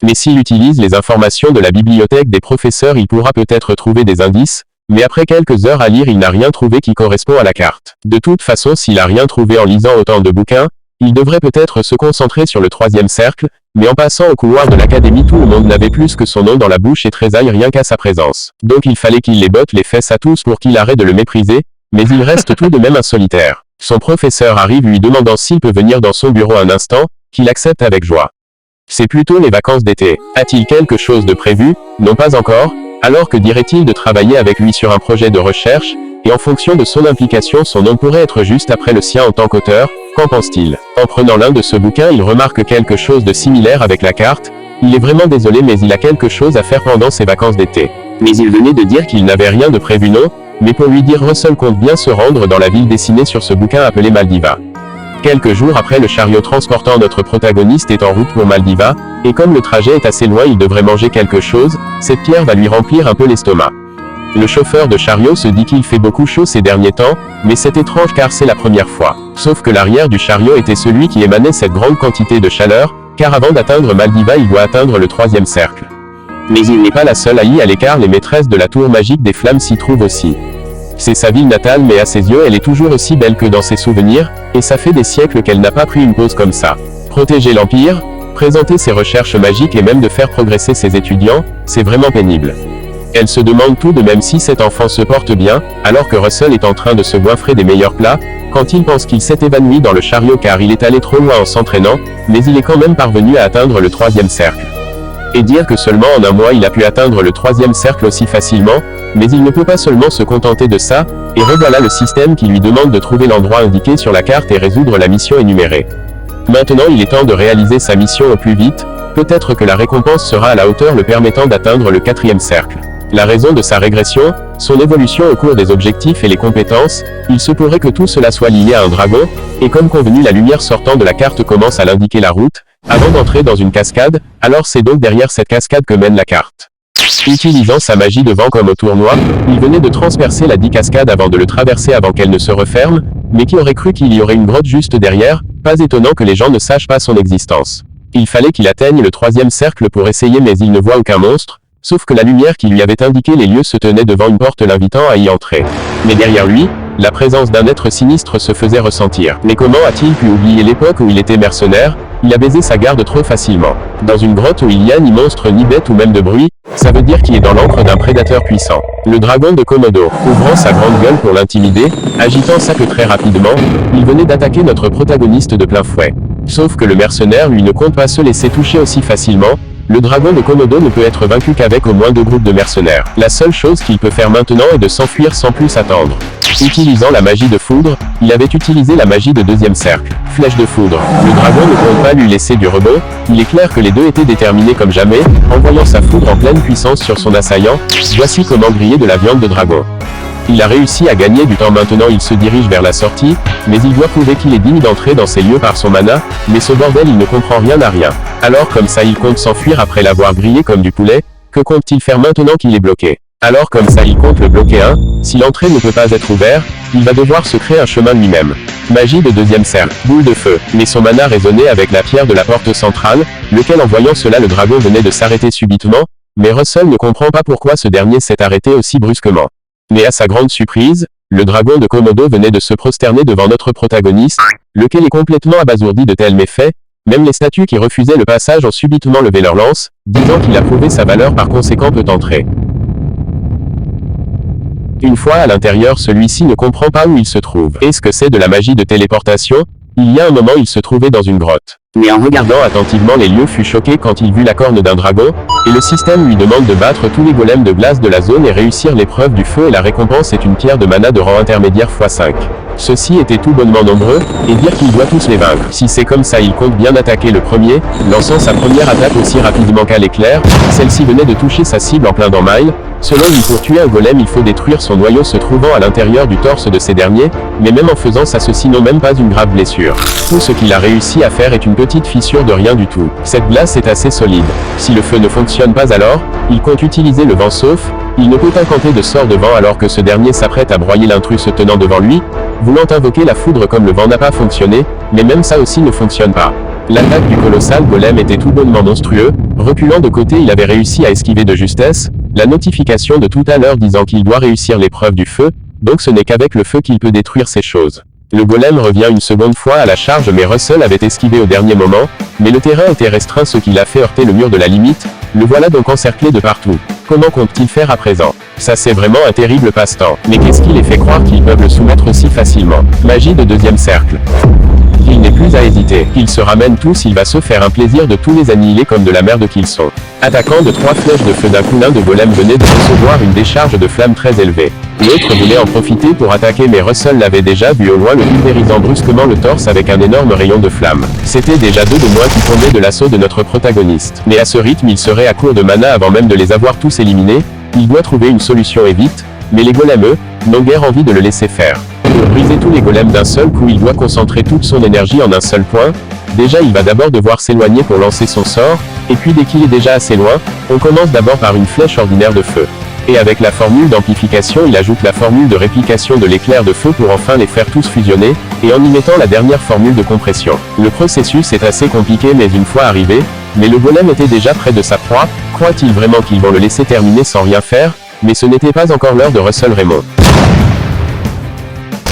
Mais s'il utilise les informations de la bibliothèque des professeurs, il pourra peut-être trouver des indices, mais après quelques heures à lire, il n'a rien trouvé qui correspond à la carte. De toute façon, s'il n'a rien trouvé en lisant autant de bouquins, il devrait peut-être se concentrer sur le troisième cercle, mais en passant au couloir de l'académie, tout le monde n'avait plus que son nom dans la bouche et trésaille rien qu'à sa présence. Donc il fallait qu'il les botte les fesses à tous pour qu'il arrête de le mépriser, mais il reste tout de même un solitaire. Son professeur arrive lui demandant s'il peut venir dans son bureau un instant, qu'il accepte avec joie. C'est plutôt les vacances d'été. A-t-il quelque chose de prévu? Non, pas encore. Alors que dirait-il de travailler avec lui sur un projet de recherche, et en fonction de son implication son nom pourrait être juste après le sien en tant qu'auteur? Qu'en pense-t-il? En prenant l'un de ce bouquin, il remarque quelque chose de similaire avec la carte. Il est vraiment désolé, mais il a quelque chose à faire pendant ses vacances d'été. Mais il venait de dire qu'il n'avait rien de prévu, non? Mais pour lui dire, Russell compte bien se rendre dans la ville dessinée sur ce bouquin appelé Maldiva. Quelques jours après, le chariot transportant notre protagoniste est en route pour Maldiva, et comme le trajet est assez loin, il devrait manger quelque chose. Cette pierre va lui remplir un peu l'estomac. Le chauffeur de chariot se dit qu'il fait beaucoup chaud ces derniers temps, mais c'est étrange car c'est la première fois. Sauf que l'arrière du chariot était celui qui émanait cette grande quantité de chaleur, car avant d'atteindre Maldiva, il doit atteindre le troisième cercle. Mais il n'est pas la seule à y aller car les maîtresses de la tour magique des flammes s'y trouvent aussi. C'est sa ville natale, mais à ses yeux elle est toujours aussi belle que dans ses souvenirs, et ça fait des siècles qu'elle n'a pas pris une pause comme ça. Protéger l'Empire, présenter ses recherches magiques et même de faire progresser ses étudiants, c'est vraiment pénible. Elle se demande tout de même si cet enfant se porte bien, alors que Russell est en train de se goinfrer des meilleurs plats, quand il pense qu'il s'est évanoui dans le chariot car il est allé trop loin en s'entraînant, mais il est quand même parvenu à atteindre le troisième cercle. Et dire que seulement en un mois il a pu atteindre le troisième cercle aussi facilement, mais il ne peut pas seulement se contenter de ça, et revoilà le système qui lui demande de trouver l'endroit indiqué sur la carte et résoudre la mission énumérée. Maintenant il est temps de réaliser sa mission au plus vite, peut-être que la récompense sera à la hauteur le permettant d'atteindre le quatrième cercle. La raison de sa régression, son évolution au cours des objectifs et les compétences, il se pourrait que tout cela soit lié à un dragon, et comme convenu la lumière sortant de la carte commence à l'indiquer la route, avant d'entrer dans une cascade, alors c'est donc derrière cette cascade que mène la carte. Utilisant sa magie de vent comme au tournoi, il venait de transpercer la dite cascade avant de le traverser avant qu'elle ne se referme, mais qui aurait cru qu'il y aurait une grotte juste derrière? Pas étonnant que les gens ne sachent pas son existence. Il fallait qu'il atteigne le troisième cercle pour essayer, mais il ne voit aucun monstre, sauf que la lumière qui lui avait indiqué les lieux se tenait devant une porte l'invitant à y entrer. Mais derrière lui, la présence d'un être sinistre se faisait ressentir. Mais comment a-t-il pu oublier l'époque où il était mercenaire? Il a baisé sa garde trop facilement. Dans une grotte où il y a ni monstre ni bête ou même de bruit, ça veut dire qu'il est dans l'encre d'un prédateur puissant. Le dragon de Komodo, ouvrant sa grande gueule pour l'intimider, agitant sa queue très rapidement, il venait d'attaquer notre protagoniste de plein fouet. Sauf que le mercenaire lui ne compte pas se laisser toucher aussi facilement. Le dragon de Komodo ne peut être vaincu qu'avec au moins 2 groupes de mercenaires. La seule chose qu'il peut faire maintenant est de s'enfuir sans plus attendre. Utilisant la magie de foudre, il avait utilisé la magie de deuxième cercle. Flèche de foudre. Le dragon ne compte pas lui laisser du rebond, il est clair que les deux étaient déterminés comme jamais, envoyant sa foudre en pleine puissance sur son assaillant. Voici comment griller de la viande de dragon. Il a réussi à gagner du temps, maintenant il se dirige vers la sortie, mais il doit prouver qu'il est digne d'entrer dans ces lieux par son mana, mais ce bordel il ne comprend rien à rien. Alors comme ça il compte s'enfuir après l'avoir grillé comme du poulet, que compte-t-il faire maintenant qu'il est bloqué? Alors comme ça il compte le bloquer si l'entrée ne peut pas être ouverte, il va devoir se créer un chemin lui-même. Magie de deuxième cercle, boule de feu, mais son mana résonnait avec la pierre de la porte centrale, lequel en voyant cela le dragon venait de s'arrêter subitement, mais Russell ne comprend pas pourquoi ce dernier s'est arrêté aussi brusquement. Mais à sa grande surprise, le dragon de Komodo venait de se prosterner devant notre protagoniste, lequel est complètement abasourdi de tels méfaits, même les statues qui refusaient le passage ont subitement levé leur lance, disant qu'il a prouvé sa valeur par conséquent peut entrer. Une fois à l'intérieur, celui-ci ne comprend pas où il se trouve. Est-ce que c'est de la magie de téléportation? Il y a un moment il se trouvait dans une grotte. Mais en regardant attentivement les lieux fut choqué quand il vit la corne d'un dragon, et le système lui demande de battre tous les golems de glace de la zone et réussir l'épreuve du feu et la récompense est une pierre de mana de rang intermédiaire x5. Ceux-ci étaient tout bonnement nombreux, et dire qu'il doit tous les vaincre. Si c'est comme ça, il compte bien attaquer le premier, lançant sa première attaque aussi rapidement qu'à l'éclair. Celle-ci venait de toucher sa cible en plein dans Mile. Selon lui, pour tuer un golem, il faut détruire son noyau se trouvant à l'intérieur du torse de ces derniers, mais même en faisant ça, ceci n'ont même pas une grave blessure. Tout ce qu'il a réussi à faire est une petite fissure de rien du tout. Cette glace est assez solide. Si le feu ne fonctionne pas alors, il compte utiliser le vent sauf, il ne peut incanter de sort de vent alors que ce dernier s'apprête à broyer l'intrus se tenant devant lui, voulant invoquer la foudre comme le vent n'a pas fonctionné, mais même ça aussi ne fonctionne pas. L'attaque du colossal golem était tout bonnement monstrueux, reculant de côté il avait réussi à esquiver de justesse, la notification de tout à l'heure disant qu'il doit réussir l'épreuve du feu, donc ce n'est qu'avec le feu qu'il peut détruire ces choses. Le golem revient une seconde fois à la charge mais Russell avait esquivé au dernier moment, mais le terrain était restreint ce qui l'a fait heurter le mur de la limite, le voilà donc encerclé de partout. Comment compte-t-il faire à présent? Ça c'est vraiment un terrible passe-temps. Mais qu'est-ce qui les fait croire qu'ils peuvent le soumettre aussi facilement? Magie de deuxième cercle. Il n'est plus à hésiter. Ils se ramènent tous, il va se faire un plaisir de tous les annihiler comme de la merde qu'ils sont. Attaquant de 3 flèches de feu d'un coup, l'un de golem venait de recevoir une décharge de flammes très élevée. L'autre voulait en profiter pour attaquer mais Russell l'avait déjà vu au loin, le pulvérisant brusquement le torse avec un énorme rayon de flammes. C'était déjà 2 de moins qui tombaient de l'assaut de notre protagoniste. Mais à ce rythme il serait à court de mana avant même de les avoir tous éliminés. Il doit trouver une solution et vite, mais les golems eux, n'ont guère envie de le laisser faire. Pour briser tous les golems d'un seul coup il doit concentrer toute son énergie en un seul point. Déjà il va d'abord devoir s'éloigner pour lancer son sort, et puis dès qu'il est déjà assez loin, on commence d'abord par une flèche ordinaire de feu. Et avec la formule d'amplification il ajoute la formule de réplication de l'éclair de feu pour enfin les faire tous fusionner, et en y mettant la dernière formule de compression. Le processus est assez compliqué mais une fois arrivé, mais le golem était déjà près de sa proie, croit-il vraiment qu'ils vont le laisser terminer sans rien faire? Mais ce n'était pas encore l'heure de Russell Raymond.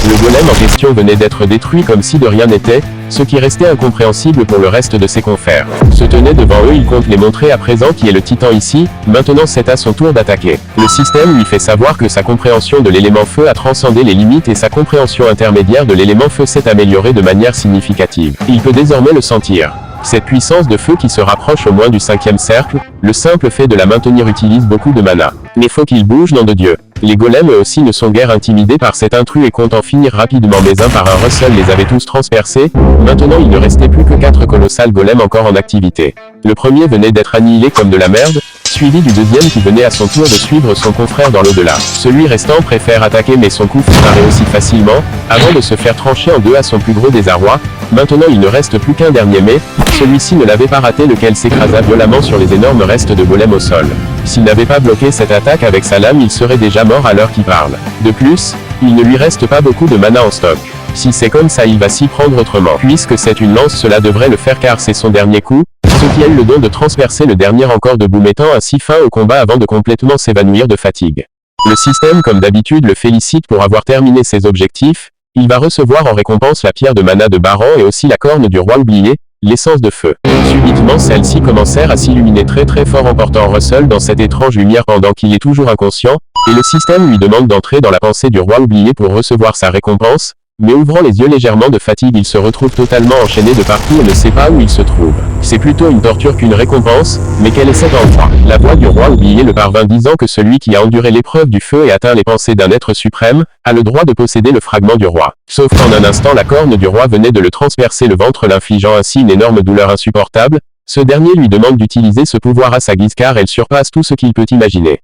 Le golem en question venait d'être détruit comme si de rien n'était, ce qui restait incompréhensible pour le reste de ses confrères. Se tenait devant eux, il compte les montrer à présent qui est le titan ici, maintenant c'est à son tour d'attaquer. Le système lui fait savoir que sa compréhension de l'élément feu a transcendé les limites et sa compréhension intermédiaire de l'élément feu s'est améliorée de manière significative. Il peut désormais le sentir. Cette puissance de feu qui se rapproche au moins du 5e cercle, le simple fait de la maintenir utilise beaucoup de mana. Mais faut qu'il bouge, nom de Dieu. Les golems eux aussi ne sont guère intimidés par cet intrus et comptent en finir rapidement mais un par un. Russell les avait tous transpercés, maintenant il ne restait plus que 4 colossales golems encore en activité. Le premier venait d'être annihilé comme de la merde, suivi du deuxième qui venait à son tour de suivre son confrère dans l'au-delà. Celui restant préfère attaquer mais son coup fut arrêté aussi facilement, avant de se faire trancher en deux à son plus gros désarroi. Maintenant il ne reste plus qu'un dernier mais, celui-ci ne l'avait pas raté lequel s'écrasa violemment sur les énormes restes de golems au sol. S'il n'avait pas bloqué cette attaque avec sa lame il serait déjà mort à l'heure qu'il parle. De plus, il ne lui reste pas beaucoup de mana en stock. Si c'est comme ça il va s'y prendre autrement. Puisque c'est une lance cela devrait le faire car c'est son dernier coup, ce qui a eu le don de transpercer le dernier encore debout mettant ainsi fin au combat avant de complètement s'évanouir de fatigue. Le système comme d'habitude le félicite pour avoir terminé ses objectifs, il va recevoir en récompense la pierre de mana de Baran et aussi la corne du roi oublié, l'essence de feu. Subitement celles-ci commencèrent à s'illuminer très fort emportant Russell dans cette étrange lumière pendant qu'il est toujours inconscient, et le système lui demande d'entrer dans la pensée du roi oublié pour recevoir sa récompense, mais ouvrant les yeux légèrement de fatigue il se retrouve totalement enchaîné de partout et ne sait pas où il se trouve. C'est plutôt une torture qu'une récompense, mais quel est cet endroit? La voix du roi oublié le parvint disant que celui qui a enduré l'épreuve du feu et atteint les pensées d'un être suprême, a le droit de posséder le fragment du roi. Sauf qu'en un instant la corne du roi venait de le transpercer le ventre l'infligeant ainsi une énorme douleur insupportable, ce dernier lui demande d'utiliser ce pouvoir à sa guise car elle surpasse tout ce qu'il peut imaginer.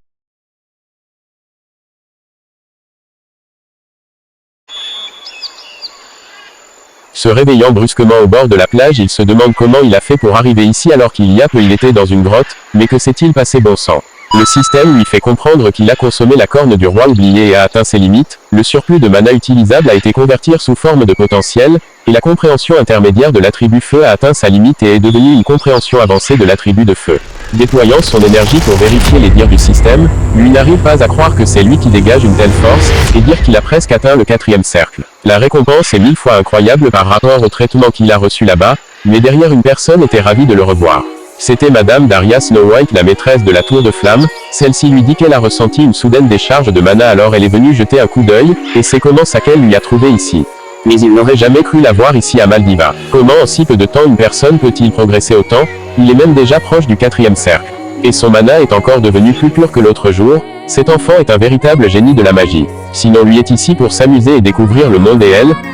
Se réveillant brusquement au bord de la plage il se demande comment il a fait pour arriver ici alors qu'il y a peu il était dans une grotte, mais que s'est-il passé bon sang? Le système lui fait comprendre qu'il a consommé la corne du roi oublié et a atteint ses limites, le surplus de mana utilisable a été converti sous forme de potentiel, et la compréhension intermédiaire de l'attribut feu a atteint sa limite et est devenue une compréhension avancée de l'attribut de feu. Déployant son énergie pour vérifier les dires du système, lui n'arrive pas à croire que c'est lui qui dégage une telle force, et dire qu'il a presque atteint le 4e cercle. La récompense est 1000 fois incroyable par rapport au traitement qu'il a reçu là-bas, mais derrière une personne était ravie de le revoir. C'était Madame Daria Snow White, la maîtresse de la tour de flamme. Celle-ci lui dit qu'elle a ressenti une soudaine décharge de mana alors elle est venue jeter un coup d'œil, et c'est comment ça qu'elle lui a trouvé ici. Mais il n'aurait jamais cru la voir ici à Maldiva. Comment en si peu de temps une personne peut-il progresser autant? Il est même déjà proche du 4e cercle. Et son mana est encore devenu plus pur que l'autre jour. Cet enfant est un véritable génie de la magie. Sinon lui est ici pour s'amuser et découvrir le monde et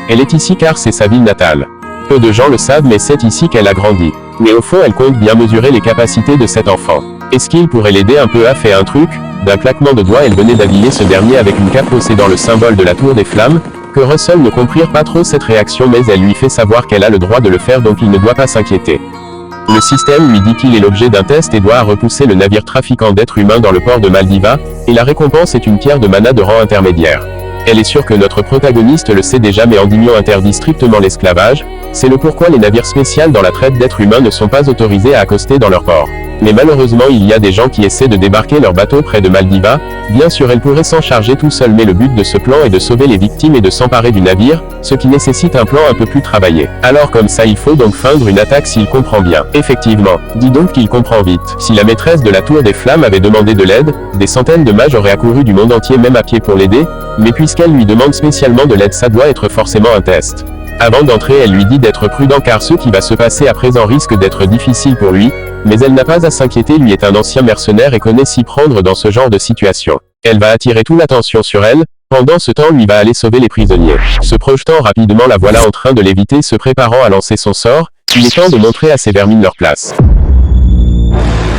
elle est ici car c'est sa ville natale. Peu de gens le savent mais c'est ici qu'elle a grandi. Mais au fond elle compte bien mesurer les capacités de cet enfant. Est-ce qu'il pourrait l'aider un peu à faire un truc? D'un claquement de doigts elle venait d'habiller ce dernier avec une cape possédant le symbole de la tour des flammes, que Russell ne comprirent pas trop cette réaction mais elle lui fait savoir qu'elle a le droit de le faire donc il ne doit pas s'inquiéter. Le système lui dit qu'il est l'objet d'un test et doit repousser le navire trafiquant d'êtres humains dans le port de Maldiva, et la récompense est une pierre de mana de rang intermédiaire. Elle est sûre que notre protagoniste le sait déjà mais Endymion interdit strictement l'esclavage, c'est le pourquoi les navires spéciaux dans la traite d'êtres humains ne sont pas autorisés à accoster dans leur port. Mais malheureusement il y a des gens qui essaient de débarquer leur bateau près de Maldiva, bien sûr elle pourrait s'en charger tout seul mais le but de ce plan est de sauver les victimes et de s'emparer du navire, ce qui nécessite un plan un peu plus travaillé. Alors comme ça il faut donc feindre une attaque s'il comprend bien. Effectivement, dis donc qu'il comprend vite. Si la maîtresse de la tour des flammes avait demandé de l'aide, des centaines de mages auraient accouru du monde entier même à pied pour l'aider, mais puisqu'elle lui demande spécialement de l'aide ça doit être forcément un test. Avant d'entrer elle lui dit d'être prudent car ce qui va se passer à présent risque d'être difficile pour lui, mais elle n'a pas à s'inquiéter lui est un ancien mercenaire et connaît s'y prendre dans ce genre de situation. Elle va attirer toute l'attention sur elle, pendant ce temps lui va aller sauver les prisonniers. Se projetant rapidement la voilà en train de l'éviter se préparant à lancer son sort, il est temps de montrer à ses vermines leur place.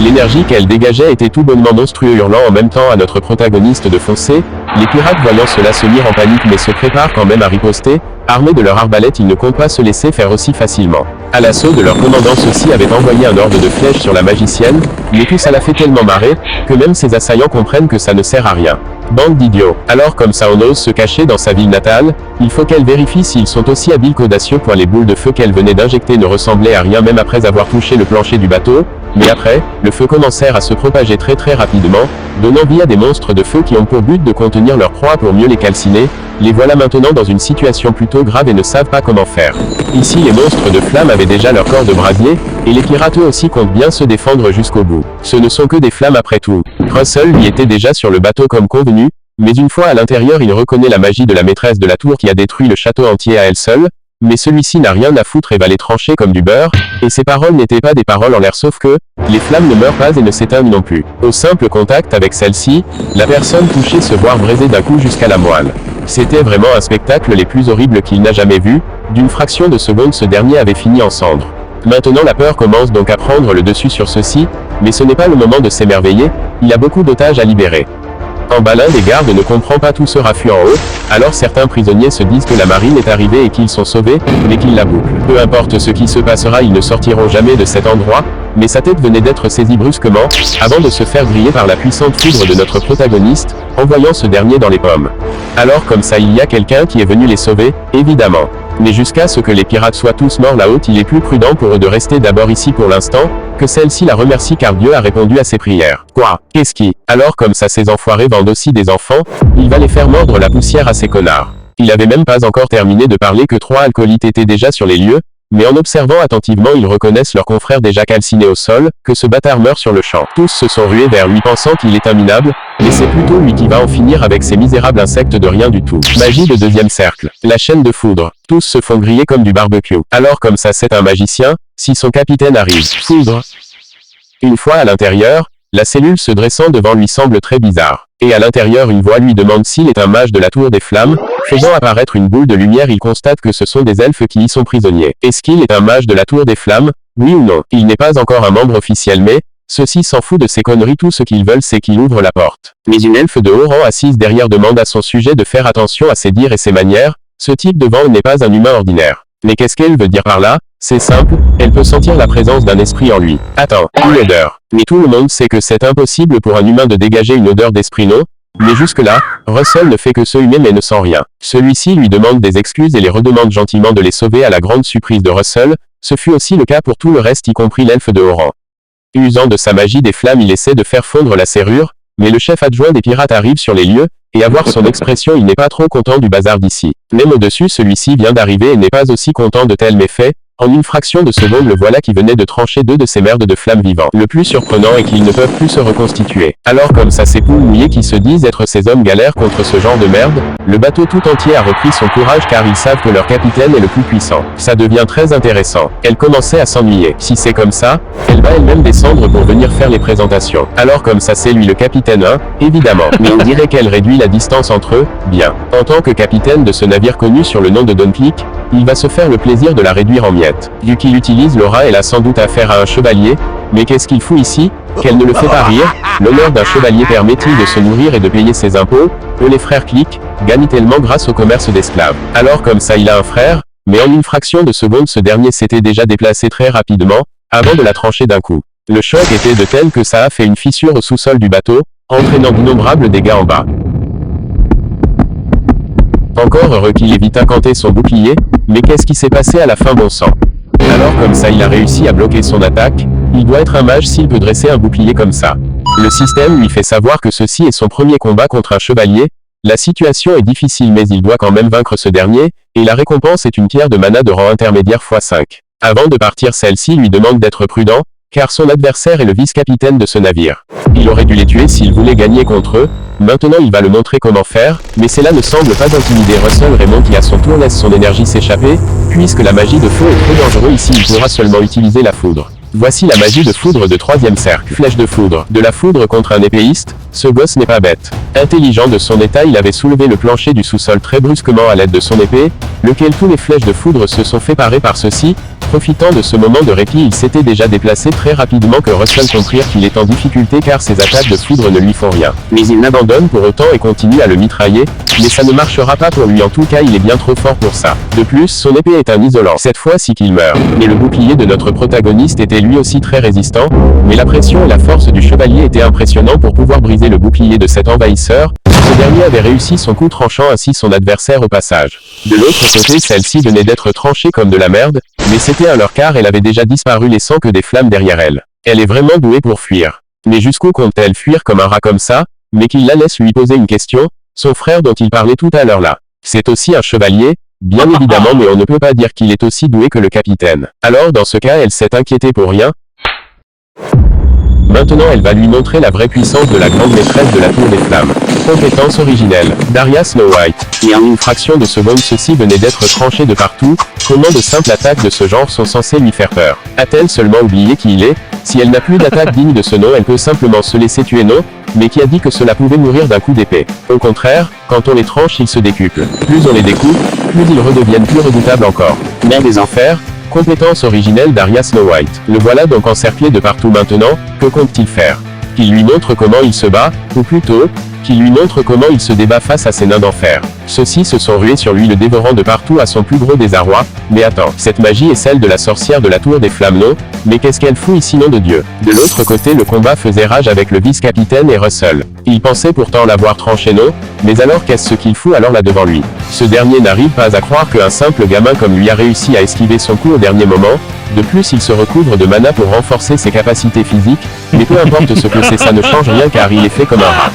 L'énergie qu'elle dégageait était tout bonnement monstrueux hurlant en même temps à notre protagoniste de foncer, les pirates voyant cela se mirent en panique mais se préparent quand même à riposter, armés de leur arbalète ils ne comptent pas se laisser faire aussi facilement. À l'assaut de leur commandant ceux-ci avaient envoyé un ordre de flèches sur la magicienne, mais tout ça la fait tellement marrer, que même ses assaillants comprennent que ça ne sert à rien. Bande d'idiots. Alors comme ça on ose se cacher dans sa ville natale, il faut qu'elle vérifie s'ils sont aussi habiles qu'audacieux. Les boules de feu qu'elle venait d'injecter ne ressemblaient à rien même après avoir touché le plancher du bateau, mais après, le feu commencèrent à se propager très rapidement, donnant vie à des monstres de feu qui ont pour but de contenir leur proie pour mieux les calciner. Les voilà maintenant dans une situation plutôt grave et ne savent pas comment faire. Ici les monstres de flammes avaient déjà leur corps de brasier, et les pirates eux aussi comptent bien se défendre jusqu'au bout. Ce ne sont que des flammes après tout. Russell lui était déjà sur le bateau comme convenu, mais une fois à l'intérieur il reconnaît la magie de la maîtresse de la tour qui a détruit le château entier à elle seule, mais celui-ci n'a rien à foutre et va les trancher comme du beurre, et ces paroles n'étaient pas des paroles en l'air sauf que, les flammes ne meurent pas et ne s'éteignent non plus. Au simple contact avec celle-ci, la personne touchée se voit briser d'un coup jusqu'à la moelle. C'était vraiment un spectacle les plus horribles qu'il n'a jamais vu, d'une fraction de seconde ce dernier avait fini en cendres. Maintenant la peur commence donc à prendre le dessus sur ceci, mais ce n'est pas le moment de s'émerveiller, il a beaucoup d'otages à libérer. En bas l'un des gardes ne comprend pas tout ce raffut en haut, alors certains prisonniers se disent que la marine est arrivée et qu'ils sont sauvés, mais qu'ils la bouclent. Peu importe ce qui se passera ils ne sortiront jamais de cet endroit, mais sa tête venait d'être saisie brusquement, avant de se faire griller par la puissante foudre de notre protagoniste, envoyant ce dernier dans les pommes. Alors comme ça il y a quelqu'un qui est venu les sauver, évidemment. Mais jusqu'à ce que les pirates soient tous morts là-haut il est plus prudent pour eux de rester d'abord ici pour l'instant, que celle-ci la remercie car Dieu a répondu à ses prières. Quoi? Qu'est-ce qui? Alors comme ça ces enfoirés vendent aussi des enfants, il va les faire mordre la poussière à ces connards. Il avait même pas encore terminé de parler que 3 alcoolites étaient déjà sur les lieux, mais en observant attentivement ils reconnaissent leur confrère déjà calciné au sol, que ce bâtard meurt sur le champ. Tous se sont rués vers lui pensant qu'il est imminable, mais c'est plutôt lui qui va en finir avec ces misérables insectes de rien du tout. Magie de deuxième cercle. La chaîne de foudre. Tous se font griller comme du barbecue. Alors comme ça c'est un magicien, si son capitaine arrive. Foudre. Une fois à l'intérieur, la cellule se dressant devant lui semble très bizarre. Et à l'intérieur une voix lui demande s'il est un mage de la tour des flammes, faisant apparaître une boule de lumière il constate que ce sont des elfes qui y sont prisonniers. Est-ce qu'il est un mage de la tour des flammes? Oui ou non? Il n'est pas encore un membre officiel mais, ceux-ci s'en foutent de ces conneries tout ce qu'ils veulent c'est qu'il ouvre la porte. Mais une elfe de haut rang assise derrière demande à son sujet de faire attention à ses dires et ses manières, ce type devant elle n'est pas un humain ordinaire. Mais qu'est-ce qu'elle veut dire par là? C'est simple, elle peut sentir la présence d'un esprit en lui. Attends, une odeur. Mais tout le monde sait que c'est impossible pour un humain de dégager une odeur d'esprit non? Mais jusque-là, Russell ne fait que se humer mais ne sent rien. Celui-ci lui demande des excuses et les redemande gentiment de les sauver à la grande surprise de Russell, ce fut aussi le cas pour tout le reste y compris l'elfe de haut rang. Usant de sa magie des flammes il essaie de faire fondre la serrure, mais le chef adjoint des pirates arrive sur les lieux, et à voir son expression il n'est pas trop content du bazar d'ici. Même au-dessus celui-ci vient d'arriver et n'est pas aussi content de tels méfaits, En une fraction de seconde, le voilà qui venait de trancher 2 de ces merdes de flammes vivants. Le plus surprenant est qu'ils ne peuvent plus se reconstituer. Alors comme ça ces poules mouillées qui se disent être ces hommes galèrent contre ce genre de merde, le bateau tout entier a repris son courage car ils savent que leur capitaine est le plus puissant. Ça devient très intéressant. Elle commençait à s'ennuyer. Si c'est comme ça, elle va elle-même descendre pour venir faire les présentations. Alors comme ça c'est lui le capitaine 1, évidemment. Mais on dirait qu'elle réduit la distance entre eux, bien. En tant que capitaine de ce navire connu sur le nom de Dunkirk, il va se faire le plaisir de la réduire en miettes. Vu qu'il utilise l'aura, elle a sans doute affaire à un chevalier, mais qu'est-ce qu'il fout ici? Qu'elle ne le fait pas rire? L'honneur d'un chevalier permet-il de se nourrir et de payer ses impôts? Eux les frères Click gagnent tellement grâce au commerce d'esclaves. Alors comme ça il a un frère, mais en une fraction de seconde ce dernier s'était déjà déplacé très rapidement, avant de la trancher d'un coup. Le choc était de tel que ça a fait une fissure au sous-sol du bateau, entraînant d'innombrables dégâts en bas. Encore heureux qu'il évite incanter son bouclier, mais qu'est-ce qui s'est passé à la fin bon sang? Alors comme ça il a réussi à bloquer son attaque, il doit être un mage s'il peut dresser un bouclier comme ça. Le système lui fait savoir que ceci est son premier combat contre un chevalier, la situation est difficile mais il doit quand même vaincre ce dernier, et la récompense est une pierre de mana de rang intermédiaire x5. Avant de partir celle-ci lui demande d'être prudent, car son adversaire est le vice-capitaine de ce navire. Il aurait dû les tuer s'il voulait gagner contre eux, maintenant il va le montrer comment faire, mais cela ne semble pas intimider Russell Raymond qui à son tour laisse son énergie s'échapper, puisque la magie de feu est trop dangereuse ici il pourra seulement utiliser la foudre. Voici la magie de foudre de 3e cercle. Flèche de foudre. De la foudre contre un épéiste, ce boss n'est pas bête. Intelligent de son état, il avait soulevé le plancher du sous-sol très brusquement à l'aide de son épée, lequel tous les flèches de foudre se sont fait parer par ceux-ci. Profitant de ce moment de répit, il s'était déjà déplacé très rapidement que Russell comprirent qu'il est en difficulté car ses attaques de foudre ne lui font rien. Mais il n'abandonne pour autant et continue à le mitrailler, mais ça ne marchera pas pour lui en tout cas il est bien trop fort pour ça. De plus, son épée est un isolant, cette fois-ci qu'il meurt. Et le bouclier de notre protagoniste était lui aussi très résistant, mais la pression et la force du chevalier étaient impressionnants pour pouvoir briser le bouclier de cet envahisseur. Ce dernier avait réussi son coup tranchant ainsi son adversaire au passage. De l'autre côté celle-ci venait d'être tranchée comme de la merde, mais c'était à leur quart elle avait déjà disparu laissant que des flammes derrière elle. Elle est vraiment douée pour fuir. Mais jusqu'où compte-t-elle fuir comme un rat comme ça? Mais qu'il la laisse lui poser une question, son frère dont il parlait tout à l'heure là. C'est aussi un chevalier, bien évidemment mais on ne peut pas dire qu'il est aussi doué que le capitaine. Alors dans ce cas elle s'est inquiétée pour rien. Maintenant elle va lui montrer la vraie puissance de la grande maîtresse de la tour des flammes. Compétence originelle. Daria Snow White. Et en une fraction de seconde ceci venait d'être tranché de partout, comment de simples attaques de ce genre sont censées lui faire peur? A-t-elle seulement oublié qui il est? Si elle n'a plus d'attaque digne de ce nom elle peut simplement se laisser tuer non? Mais qui a dit que cela pouvait mourir d'un coup d'épée? Au contraire, quand on les tranche ils se décuplent. Plus on les découpe, plus ils redeviennent plus redoutables encore. Mère des enfers. Compétence originelle d'Arya Snow White. Le voilà donc encerclé de partout maintenant, que compte-t-il faire? Qu'il lui montre comment il se bat, ou plutôt, qu'il lui montre comment il se débat face à ces nains d'enfer. Ceux-ci se sont rués sur lui le dévorant de partout à son plus gros désarroi, mais attends, cette magie est celle de la sorcière de la tour des flammes non? Mais qu'est-ce qu'elle fout ici nom de Dieu? De l'autre côté le combat faisait rage avec le vice-capitaine et Russell. Il pensait pourtant l'avoir tranché non? Mais alors qu'est-ce qu'il fout alors là devant lui? Ce dernier n'arrive pas à croire qu'un simple gamin comme lui a réussi à esquiver son coup au dernier moment. De plus il se recouvre de mana pour renforcer ses capacités physiques, mais peu importe ce que c'est ça ne change rien car il est fait comme un rat.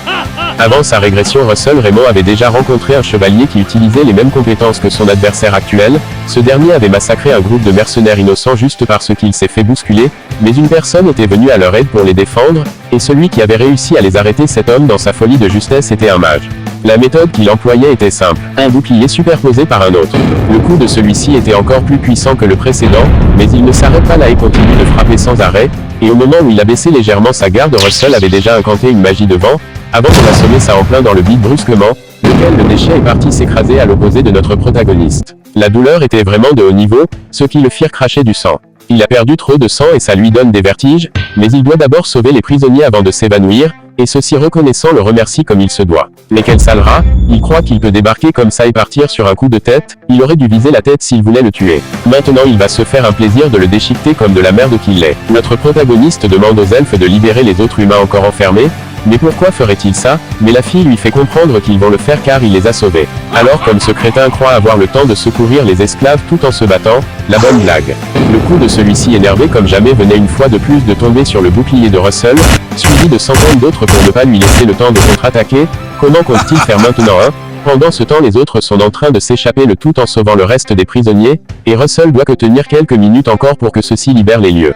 Avant sa régression Russell Raymond avait déjà rencontré un chevalier qui utilisait les mêmes compétences que son adversaire actuel, ce dernier avait massacré un groupe de mercenaires innocents juste parce qu'il s'est fait bousculer, mais une personne était venue à leur aide pour les défendre, et celui qui avait réussi à les arrêter cet homme dans sa folie de justesse était un mage. La méthode qu'il employait était simple, un bouclier superposé par un autre. Le coup de celui-ci était encore plus puissant que le précédent, mais il ne s'arrête pas là et continue de frapper sans arrêt, et au moment où il a baissé légèrement sa garde Russell avait déjà incanté une magie de vent, avant de l'assommer ça en plein dans le vide brusquement, lequel le déchet est parti s'écraser à l'opposé de notre protagoniste. La douleur était vraiment de haut niveau, ce qui le firent cracher du sang. Il a perdu trop de sang et ça lui donne des vertiges, mais il doit d'abord sauver les prisonniers avant de s'évanouir, et ceux-ci reconnaissant le remercie comme il se doit. Mais quel sale rat, il croit qu'il peut débarquer comme ça et partir sur un coup de tête, il aurait dû viser la tête s'il voulait le tuer. Maintenant il va se faire un plaisir de le déchiqueter comme de la merde qu'il est. Notre protagoniste demande aux elfes de libérer les autres humains encore enfermés, mais pourquoi ferait-il ça? Mais la fille lui fait comprendre qu'ils vont le faire car il les a sauvés. Alors comme ce crétin croit avoir le temps de secourir les esclaves tout en se battant, la bonne blague. Le coup de celui-ci énervé comme jamais venait une fois de plus de tomber sur le bouclier de Russell, suivi de centaines d'autres pour ne pas lui laisser le temps de contre-attaquer. Comment compte-t-il faire maintenant hein? Pendant ce temps les autres sont en train de s'échapper le tout en sauvant le reste des prisonniers, et Russell doit que tenir quelques minutes encore pour que ceux-ci libèrent les lieux.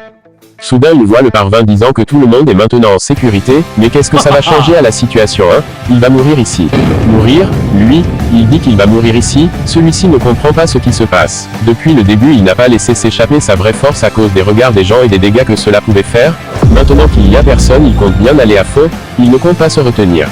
Soudain il voit le parvin disant que tout le monde est maintenant en sécurité, mais qu'est-ce que ça va changer à la situation hein? Il va mourir ici. Mourir? Lui, il dit qu'il va mourir ici, celui-ci ne comprend pas ce qui se passe. Depuis le début il n'a pas laissé s'échapper sa vraie force à cause des regards des gens et des dégâts que cela pouvait faire. Maintenant qu'il n'y a personne il compte bien aller à fond, il ne compte pas se retenir.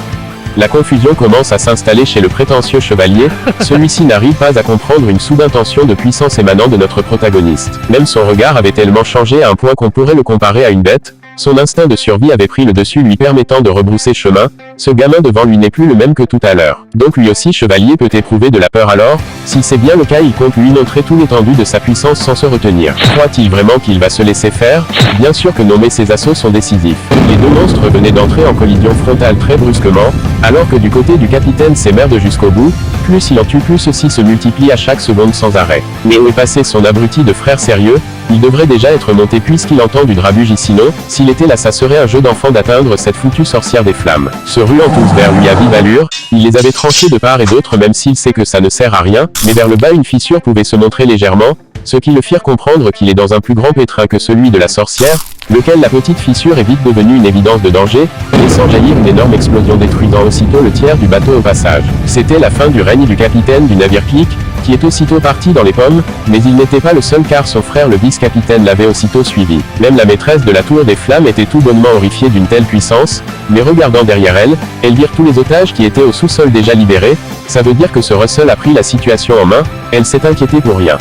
La confusion commence à s'installer chez le prétentieux chevalier, celui-ci n'arrive pas à comprendre une soudaine tension de puissance émanant de notre protagoniste. Même son regard avait tellement changé à un point qu'on pourrait le comparer à une bête, son instinct de survie avait pris le dessus lui permettant de rebrousser chemin, ce gamin devant lui n'est plus le même que tout à l'heure. Donc lui aussi chevalier peut éprouver de la peur alors, si c'est bien le cas il compte lui montrer tout l'étendue de sa puissance sans se retenir. Croit-il vraiment qu'il va se laisser faire? Bien sûr que non mais ses assauts sont décisifs. Les deux monstres venaient d'entrer en collision frontale très brusquement, alors que du côté du capitaine s'émerde jusqu'au bout, plus il en tue plus ceci se multiplie à chaque seconde sans arrêt. Mais où est passé son abruti de frère sérieux? Il devrait déjà être monté puisqu'il entend du drabuge sinon, s'il était là ça serait un jeu d'enfant d'atteindre cette foutue sorcière des flammes. Se ruant tous vers lui à vive allure, il les avait tranchés de part et d'autre même s'il sait que ça ne sert à rien, mais vers le bas une fissure pouvait se montrer légèrement, ce qui le firent comprendre qu'il est dans un plus grand pétrin que celui de la sorcière, lequel la petite fissure est vite devenue une évidence de danger, laissant jaillir une énorme explosion détruisant aussitôt le tiers du bateau au passage. C'était la fin du règne du capitaine du navire Pique, qui est aussitôt parti dans les pommes, mais il n'était pas le seul car son frère le vice-capitaine l'avait aussitôt suivi. Même la maîtresse de la tour des flammes était tout bonnement horrifiée d'une telle puissance, mais regardant derrière elle, elles virent tous les otages qui étaient au sous-sol déjà libérés, ça veut dire que ce Russell a pris la situation en main, elle s'est inquiétée pour rien.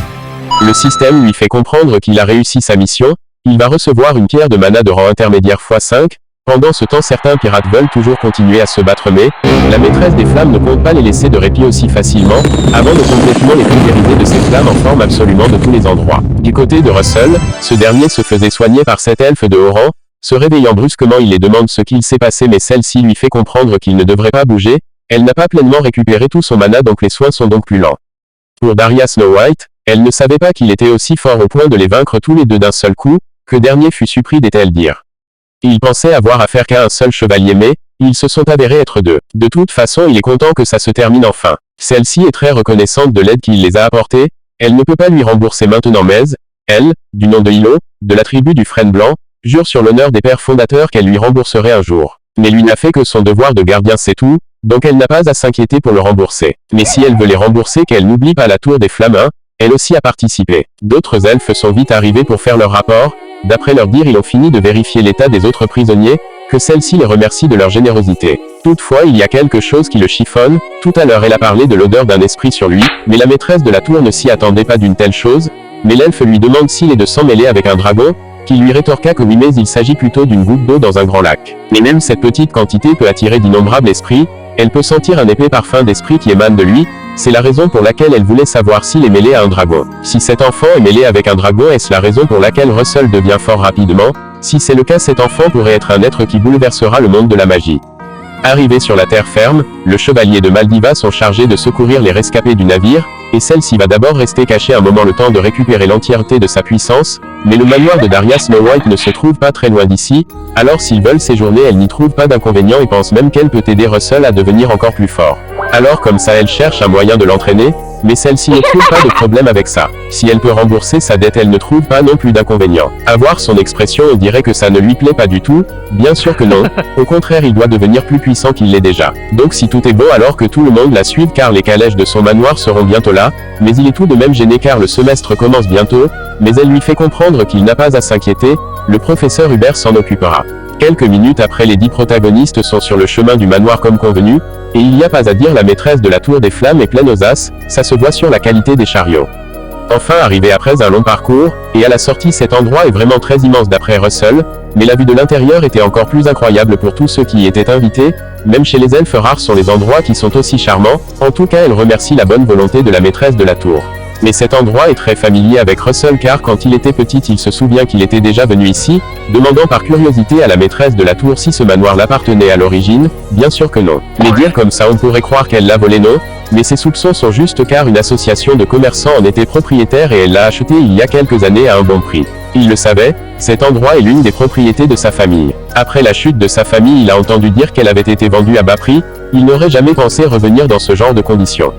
Le système lui fait comprendre qu'il a réussi sa mission, il va recevoir une pierre de mana de rang intermédiaire x5, pendant ce temps certains pirates veulent toujours continuer à se battre mais, la maîtresse des flammes ne compte pas les laisser de répit aussi facilement, avant de complètement les pulvériser de ces flammes en forme absolument de tous les endroits. Du côté de Russell, ce dernier se faisait soigner par cette elfe de haut rang, se réveillant brusquement il les demande ce qu'il s'est passé mais celle-ci lui fait comprendre qu'il ne devrait pas bouger, elle n'a pas pleinement récupéré tout son mana donc les soins sont donc plus lents. Pour Daria Snow White, elle ne savait pas qu'il était aussi fort au point de les vaincre tous les deux d'un seul coup, que dernier fut surpris d'elle dire. Il pensait avoir affaire qu'à un seul chevalier mais, ils se sont avérés être deux. De toute façon il est content que ça se termine enfin. Celle-ci est très reconnaissante de l'aide qu'il les a apportées, elle ne peut pas lui rembourser maintenant mais, elle, du nom de Hilo, de la tribu du frêne blanc, jure sur l'honneur des pères fondateurs qu'elle lui rembourserait un jour. Mais lui n'a fait que son devoir de gardien c'est tout, donc elle n'a pas à s'inquiéter pour le rembourser. Mais si elle veut les rembourser qu'elle n'oublie pas la tour des flammes, elle aussi a participé. D'autres elfes sont vite arrivés pour faire leur rapport, d'après leur dire ils ont fini de vérifier l'état des autres prisonniers, que celle-ci les remercie de leur générosité. Toutefois il y a quelque chose qui le chiffonne, tout à l'heure elle a parlé de l'odeur d'un esprit sur lui, mais la maîtresse de la tour ne s'y attendait pas d'une telle chose, mais l'elfe lui demande s'il est de sang mêlé avec un dragon, qui lui rétorqua que oui mais il s'agit plutôt d'une goutte d'eau dans un grand lac. Mais même cette petite quantité peut attirer d'innombrables esprits, elle peut sentir un épais parfum d'esprit qui émane de lui, c'est la raison pour laquelle elle voulait savoir s'il est mêlé à un dragon. Si cet enfant est mêlé avec un dragon est-ce la raison pour laquelle Russell devient fort rapidement? Si c'est le cas cet enfant pourrait être un être qui bouleversera le monde de la magie. Arrivé sur la terre ferme, le chevalier de Maldiva sont chargés de secourir les rescapés du navire, et celle-ci va d'abord rester cachée un moment le temps de récupérer l'entièreté de sa puissance, mais le manoir de Daria Snow White ne se trouve pas très loin d'ici, alors s'ils veulent séjourner elle n'y trouve pas d'inconvénient et pense même qu'elle peut aider Russell à devenir encore plus fort. Alors comme ça elle cherche un moyen de l'entraîner, mais celle-ci ne trouve pas de problème avec ça. Si elle peut rembourser sa dette elle ne trouve pas non plus d'inconvénient. À voir son expression on dirait que ça ne lui plaît pas du tout, bien sûr que non, au contraire il doit devenir plus puissant qu'il l'est déjà. Donc si tout est bon alors que tout le monde la suive car les calèches de son manoir seront bientôt là, mais il est tout de même gêné car le semestre commence bientôt, mais elle lui fait comprendre qu'il n'a pas à s'inquiéter, le professeur Hubert s'en occupera. Quelques minutes après les 10 protagonistes sont sur le chemin du manoir comme convenu, et il n'y a pas à dire la maîtresse de la tour des flammes est pleine aux as, ça se voit sur la qualité des chariots. Enfin arrivé après un long parcours, et à la sortie cet endroit est vraiment très immense d'après Russell, mais la vue de l'intérieur était encore plus incroyable pour tous ceux qui y étaient invités, même chez les elfes rares sont les endroits qui sont aussi charmants, en tout cas elle remercie la bonne volonté de la maîtresse de la tour. Mais cet endroit est très familier avec Russell car quand il était petit il se souvient qu'il était déjà venu ici, demandant par curiosité à la maîtresse de la tour si ce manoir l'appartenait à l'origine, bien sûr que non. Mais dire comme ça on pourrait croire qu'elle l'a volé non, mais ses soupçons sont justes car une association de commerçants en était propriétaire et elle l'a acheté il y a quelques années à un bon prix. Il le savait, cet endroit est l'une des propriétés de sa famille. Après la chute de sa famille il a entendu dire qu'elle avait été vendue à bas prix, il n'aurait jamais pensé revenir dans ce genre de conditions.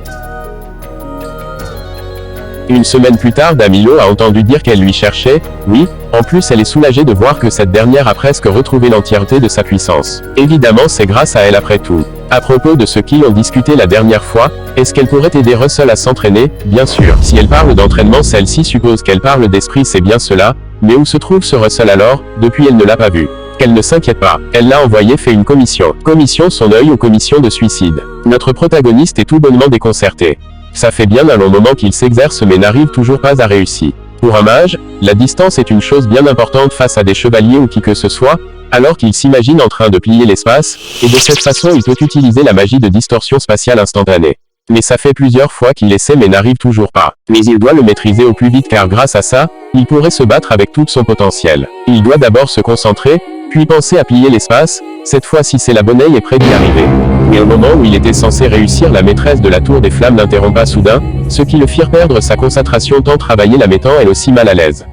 Une semaine plus tard Damilo a entendu dire qu'elle lui cherchait, oui, en plus elle est soulagée de voir que cette dernière a presque retrouvé l'entièreté de sa puissance. Évidemment c'est grâce à elle après tout. À propos de ce qu'ils ont discuté la dernière fois, est-ce qu'elle pourrait aider Russell à s'entraîner? Bien sûr. Si elle parle d'entraînement celle-ci suppose qu'elle parle d'esprit c'est bien cela, mais où se trouve ce Russell alors? Depuis elle ne l'a pas vu. Qu'elle ne s'inquiète pas, elle l'a envoyé fait une commission. Commission son œil ou commission de suicide. Notre protagoniste est tout bonnement déconcerté. Ça fait bien un long moment qu'il s'exerce mais n'arrive toujours pas à réussir. Pour un mage, la distance est une chose bien importante face à des chevaliers ou qui que ce soit, alors qu'il s'imagine en train de plier l'espace, et de cette façon il peut utiliser la magie de distorsion spatiale instantanée. Mais ça fait plusieurs fois qu'il essaie mais n'arrive toujours pas. Mais il doit le maîtriser au plus vite car grâce à ça, il pourrait se battre avec tout son potentiel. Il doit d'abord se concentrer, puis penser à plier l'espace, cette fois-ci c'est la bonne est près d'y arriver. Mais au moment où il était censé réussir la maîtresse de la tour des flammes l'interrompa soudain, ce qui le fit perdre sa concentration tant travailler la mettant elle aussi mal à l'aise.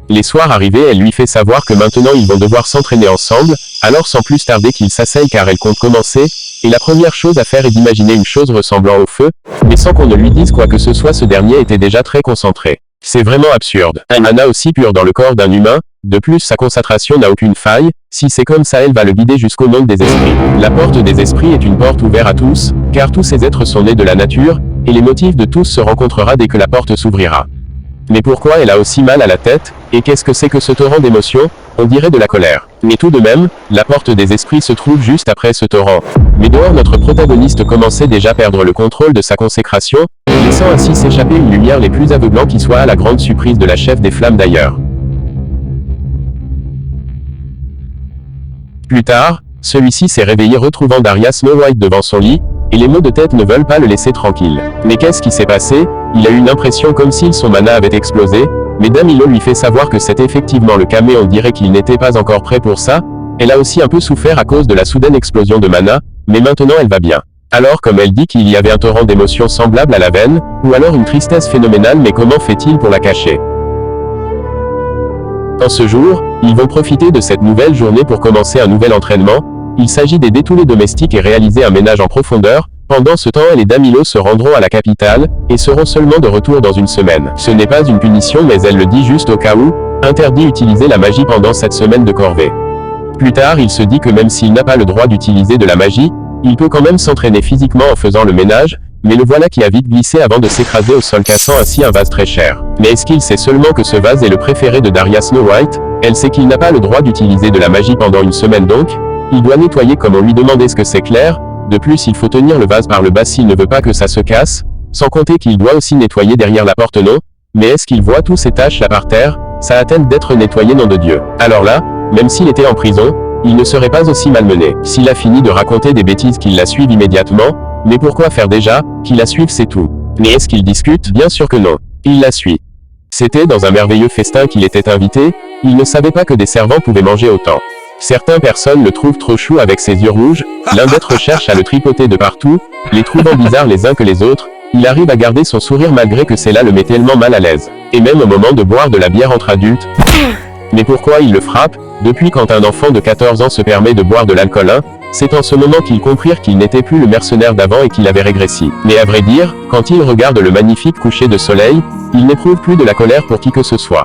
Les soirs arrivés elle lui fait savoir que maintenant ils vont devoir s'entraîner ensemble, alors sans plus tarder qu'il s'asseye car elle compte commencer, et la première chose à faire est d'imaginer une chose ressemblant au feu, mais sans qu'on ne lui dise quoi que ce soit ce dernier était déjà très concentré. C'est vraiment absurde. Un mana aussi pur dans le corps d'un humain, de plus sa concentration n'a aucune faille, si c'est comme ça elle va le guider jusqu'au monde des esprits. La porte des esprits est une porte ouverte à tous, car tous ces êtres sont nés de la nature, et les motifs de tous se rencontrera dès que la porte s'ouvrira. Mais pourquoi elle a aussi mal à la tête, et qu'est-ce que c'est que ce torrent d'émotions? On dirait de la colère. Mais tout de même, la porte des esprits se trouve juste après ce torrent. Mais dehors notre protagoniste commençait déjà à perdre le contrôle de sa consécration, laissant ainsi s'échapper une lumière les plus aveuglants qui soit à la grande surprise de la chef des flammes d'ailleurs. Plus tard, celui-ci s'est réveillé retrouvant Daria Snow White devant son lit, et les maux de tête ne veulent pas le laisser tranquille. Mais qu'est-ce qui s'est passé? Il a eu une impression comme si son mana avait explosé, mais Damilo lui fait savoir que c'est effectivement le cas mais on dirait qu'il n'était pas encore prêt pour ça. Elle a aussi un peu souffert à cause de la soudaine explosion de mana, mais maintenant elle va bien. Alors comme elle dit qu'il y avait un torrent d'émotions semblable à la veine, ou alors une tristesse phénoménale mais comment fait-il pour la cacher? En ce jour, ils vont profiter de cette nouvelle journée pour commencer un nouvel entraînement. Il s'agit d'aider tous les domestiques et réaliser un ménage en profondeur. Pendant ce temps elle et Damilo se rendront à la capitale, et seront seulement de retour dans une semaine. Ce n'est pas une punition mais elle le dit juste au cas où, interdit utiliser la magie pendant cette semaine de corvée. Plus tard il se dit que même s'il n'a pas le droit d'utiliser de la magie, il peut quand même s'entraîner physiquement en faisant le ménage, mais le voilà qui a vite glissé avant de s'écraser au sol cassant ainsi un vase très cher. Mais est-ce qu'il sait seulement que ce vase est le préféré de Daria Snow White? Elle sait qu'il n'a pas le droit d'utiliser de la magie pendant une semaine donc, il doit nettoyer comme on lui demandait ce que c'est clair. De plus il faut tenir le vase par le bas s'il ne veut pas que ça se casse, sans compter qu'il doit aussi nettoyer derrière la porte non, mais est-ce qu'il voit tous ces taches là par terre? Ça a-t-elle d'être nettoyé nom de Dieu? Alors là, même s'il était en prison, il ne serait pas aussi malmené. S'il a fini de raconter des bêtises qu'il la suive immédiatement, mais pourquoi faire déjà? Qu'il la suive c'est tout. Mais est-ce qu'il discute? Bien sûr que non. Il la suit. C'était dans un merveilleux festin qu'il était invité, il ne savait pas que des servants pouvaient manger autant. Certaines personnes le trouvent trop chou avec ses yeux rouges, l'un d'être cherche à le tripoter de partout, les trouvant bizarres les uns que les autres, il arrive à garder son sourire malgré que cela le met tellement mal à l'aise. Et même au moment de boire de la bière entre adultes. Mais pourquoi il le frappe? Depuis quand un enfant de 14 ans se permet de boire de l'alcool c'est en ce moment qu'ils comprirent qu'il n'était plus le mercenaire d'avant et qu'il avait régressé. Mais à vrai dire, quand il regarde le magnifique coucher de soleil, il n'éprouve plus de la colère pour qui que ce soit.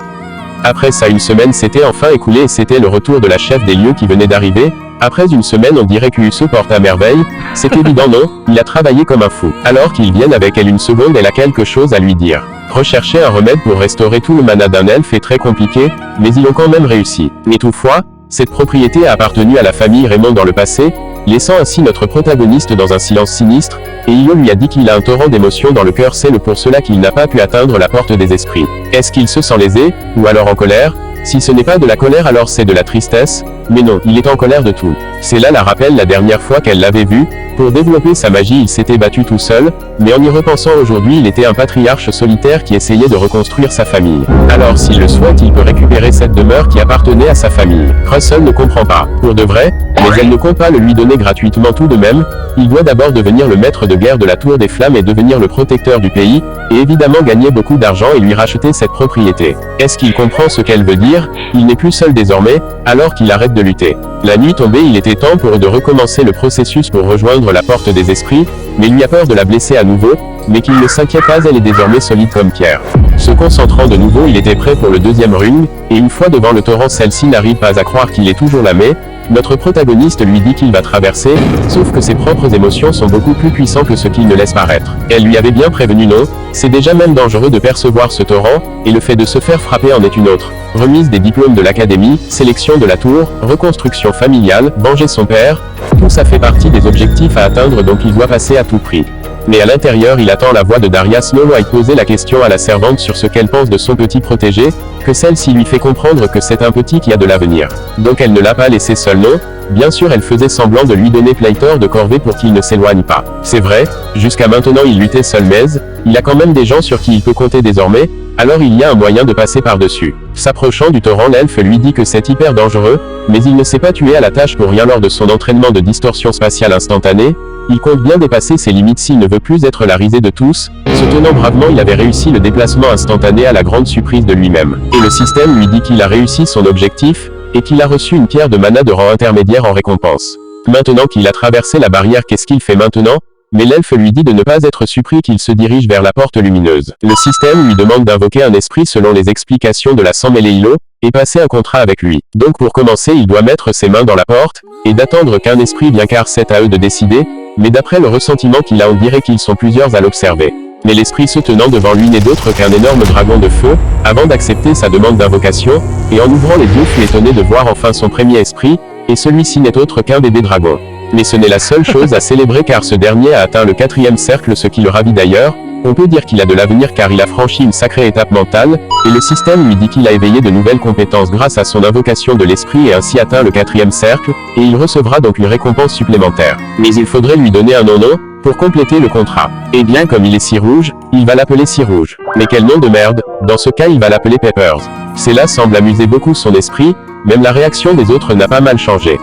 Après ça une semaine s'était enfin écoulée et c'était le retour de la chef des lieux qui venait d'arriver. Après une semaine on dirait qu'il se porte à merveille, c'est évident non, il a travaillé comme un fou. Alors qu'ils viennent avec elle une seconde elle a quelque chose à lui dire. Rechercher un remède pour restaurer tout le mana d'un elfe est très compliqué, mais ils ont quand même réussi. Mais toutefois, cette propriété a appartenu à la famille Raymond dans le passé, laissant ainsi notre protagoniste dans un silence sinistre, et Io lui a dit qu'il a un torrent d'émotions dans le cœur c'est pour cela qu'il n'a pas pu atteindre la porte des esprits. Est-ce qu'il se sent lésé, ou alors en colère? Si ce n'est pas de la colère alors c'est de la tristesse, Mais non, il est en colère de tout. Cela la rappelle la dernière fois qu'elle l'avait vu. Pour développer sa magie il s'était battu tout seul, mais en y repensant aujourd'hui il était un patriarche solitaire qui essayait de reconstruire sa famille. Alors s'il le souhaite il peut récupérer cette demeure qui appartenait à sa famille. Russell ne comprend pas, pour de vrai, mais elle ne compte pas le lui donner gratuitement tout de même, il doit d'abord devenir le maître de guerre de la Tour des Flammes et devenir le protecteur du pays, et évidemment gagner beaucoup d'argent et lui racheter cette propriété. Est-ce qu'il comprend ce qu'elle veut dire? Il n'est plus seul désormais, alors qu'il arrête de lutter. La nuit tombée il était temps pour eux de recommencer le processus pour rejoindre la porte des esprits, mais il lui a peur de la blesser à nouveau, mais qu'il ne s'inquiète pas elle est désormais solide comme pierre. Se concentrant de nouveau il était prêt pour le deuxième rune, et une fois devant le torrent celle-ci n'arrive pas à croire qu'il est toujours là mais, notre protagoniste lui dit qu'il va traverser, sauf que ses propres émotions sont beaucoup plus puissantes que ce qu'il ne laisse paraître. Elle lui avait bien prévenu non, c'est déjà même dangereux de percevoir ce torrent, et le fait de se faire frapper en est une autre. Remise des diplômes de l'académie, sélection de la tour, reconstruction familiale, venger son père, tout ça fait partie des objectifs à atteindre donc il doit passer à tout prix. Mais à l'intérieur il attend la voix de Daria Snow White poser la question à la servante sur ce qu'elle pense de son petit protégé, que celle-ci lui fait comprendre que c'est un petit qui a de l'avenir. Donc elle ne l'a pas laissé seul non, bien sûr elle faisait semblant de lui donner Playtor de corvée pour qu'il ne s'éloigne pas. C'est vrai, jusqu'à maintenant il luttait seul mais, il a quand même des gens sur qui il peut compter désormais, alors il y a un moyen de passer par-dessus. S'approchant du torrent l'elfe lui dit que c'est hyper dangereux, mais il ne s'est pas tué à la tâche pour rien lors de son entraînement de distorsion spatiale instantanée, il compte bien dépasser ses limites s'il ne veut plus être la risée de tous, se tenant bravement il avait réussi le déplacement instantané à la grande surprise de lui-même. Et le système lui dit qu'il a réussi son objectif, et qu'il a reçu une pierre de mana de rang intermédiaire en récompense. Maintenant qu'il a traversé la barrière qu'est-ce qu'il fait maintenant? Mais l'elfe lui dit de ne pas être surpris qu'il se dirige vers la porte lumineuse. Le système lui demande d'invoquer un esprit selon les explications de la Sans-Mêlé-Hilo, et passer un contrat avec lui. Donc pour commencer il doit mettre ses mains dans la porte, et d'attendre qu'un esprit vienne car c'est à eux de décider, mais d'après le ressentiment qu'il a on dirait qu'ils sont plusieurs à l'observer. Mais l'esprit se tenant devant lui n'est d'autre qu'un énorme dragon de feu, avant d'accepter sa demande d'invocation, et en ouvrant les yeux fut étonné de voir enfin son premier esprit, et celui-ci n'est autre qu'un bébé dragon. Mais ce n'est la seule chose à célébrer car ce dernier a atteint le 4e cercle ce qui le ravit d'ailleurs, on peut dire qu'il a de l'avenir car il a franchi une sacrée étape mentale, et le système lui dit qu'il a éveillé de nouvelles compétences grâce à son invocation de l'esprit et ainsi atteint le 4e cercle, et il recevra donc une récompense supplémentaire. Mais il faudrait lui donner un nom pour compléter le contrat. Et bien comme il est si rouge, il va l'appeler si rouge. Mais quel nom de merde, dans ce cas il va l'appeler Peppers. Cela semble amuser beaucoup son esprit, même la réaction des autres n'a pas mal changé.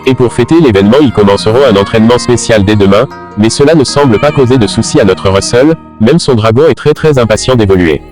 Et pour fêter l'événement ils commenceront un entraînement spécial dès demain, mais cela ne semble pas causer de soucis à notre Russell, même son dragon est très impatient d'évoluer.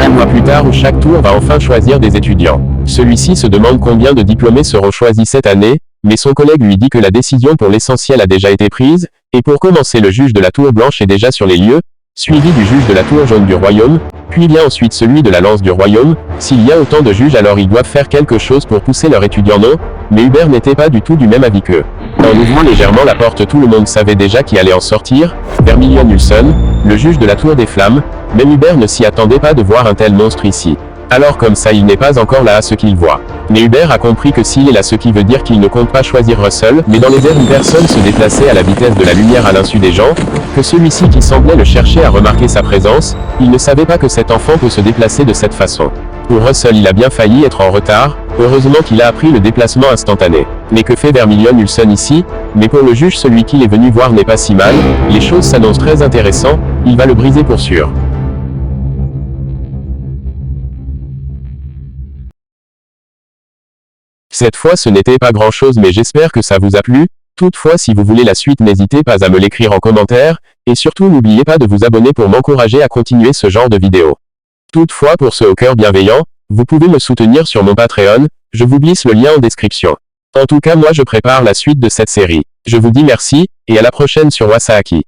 Un mois plus tard où chaque tour va enfin choisir des étudiants. Celui-ci se demande combien de diplômés seront choisis cette année, mais son collègue lui dit que la décision pour l'essentiel a déjà été prise, et pour commencer le juge de la Tour Blanche est déjà sur les lieux, suivi du juge de la Tour Jaune du Royaume, puis vient ensuite celui de la Lance du Royaume. S'il y a autant de juges alors ils doivent faire quelque chose pour pousser leur étudiant non, mais Hubert n'était pas du tout du même avis qu'eux. En ouvrant légèrement la porte tout le monde savait déjà qui allait en sortir, Vermilion Ulson, le juge de la Tour des Flammes, même Hubert ne s'y attendait pas de voir un tel monstre ici. Alors comme ça il n'est pas encore là à ce qu'il voit. Mais Hubert a compris que s'il est là ce qui veut dire qu'il ne compte pas choisir Russell, mais dans les airs une personne se déplaçait à la vitesse de la lumière à l'insu des gens, que celui-ci qui semblait le chercher a remarqué sa présence, il ne savait pas que cet enfant peut se déplacer de cette façon. Pour Russell il a bien failli être en retard, heureusement qu'il a appris le déplacement instantané. Mais que fait Vermilion Ulson ici? Mais pour le juge celui qu'il est venu voir n'est pas si mal, les choses s'annoncent très intéressantes, il va le briser pour sûr. Cette fois ce n'était pas grand chose mais j'espère que ça vous a plu, toutefois si vous voulez la suite n'hésitez pas à me l'écrire en commentaire, et surtout n'oubliez pas de vous abonner pour m'encourager à continuer ce genre de vidéos. Toutefois pour ceux au cœur bienveillant, vous pouvez me soutenir sur mon Patreon, je vous glisse le lien en description. En tout cas moi je prépare la suite de cette série. Je vous dis merci, et à la prochaine sur Wasaaki.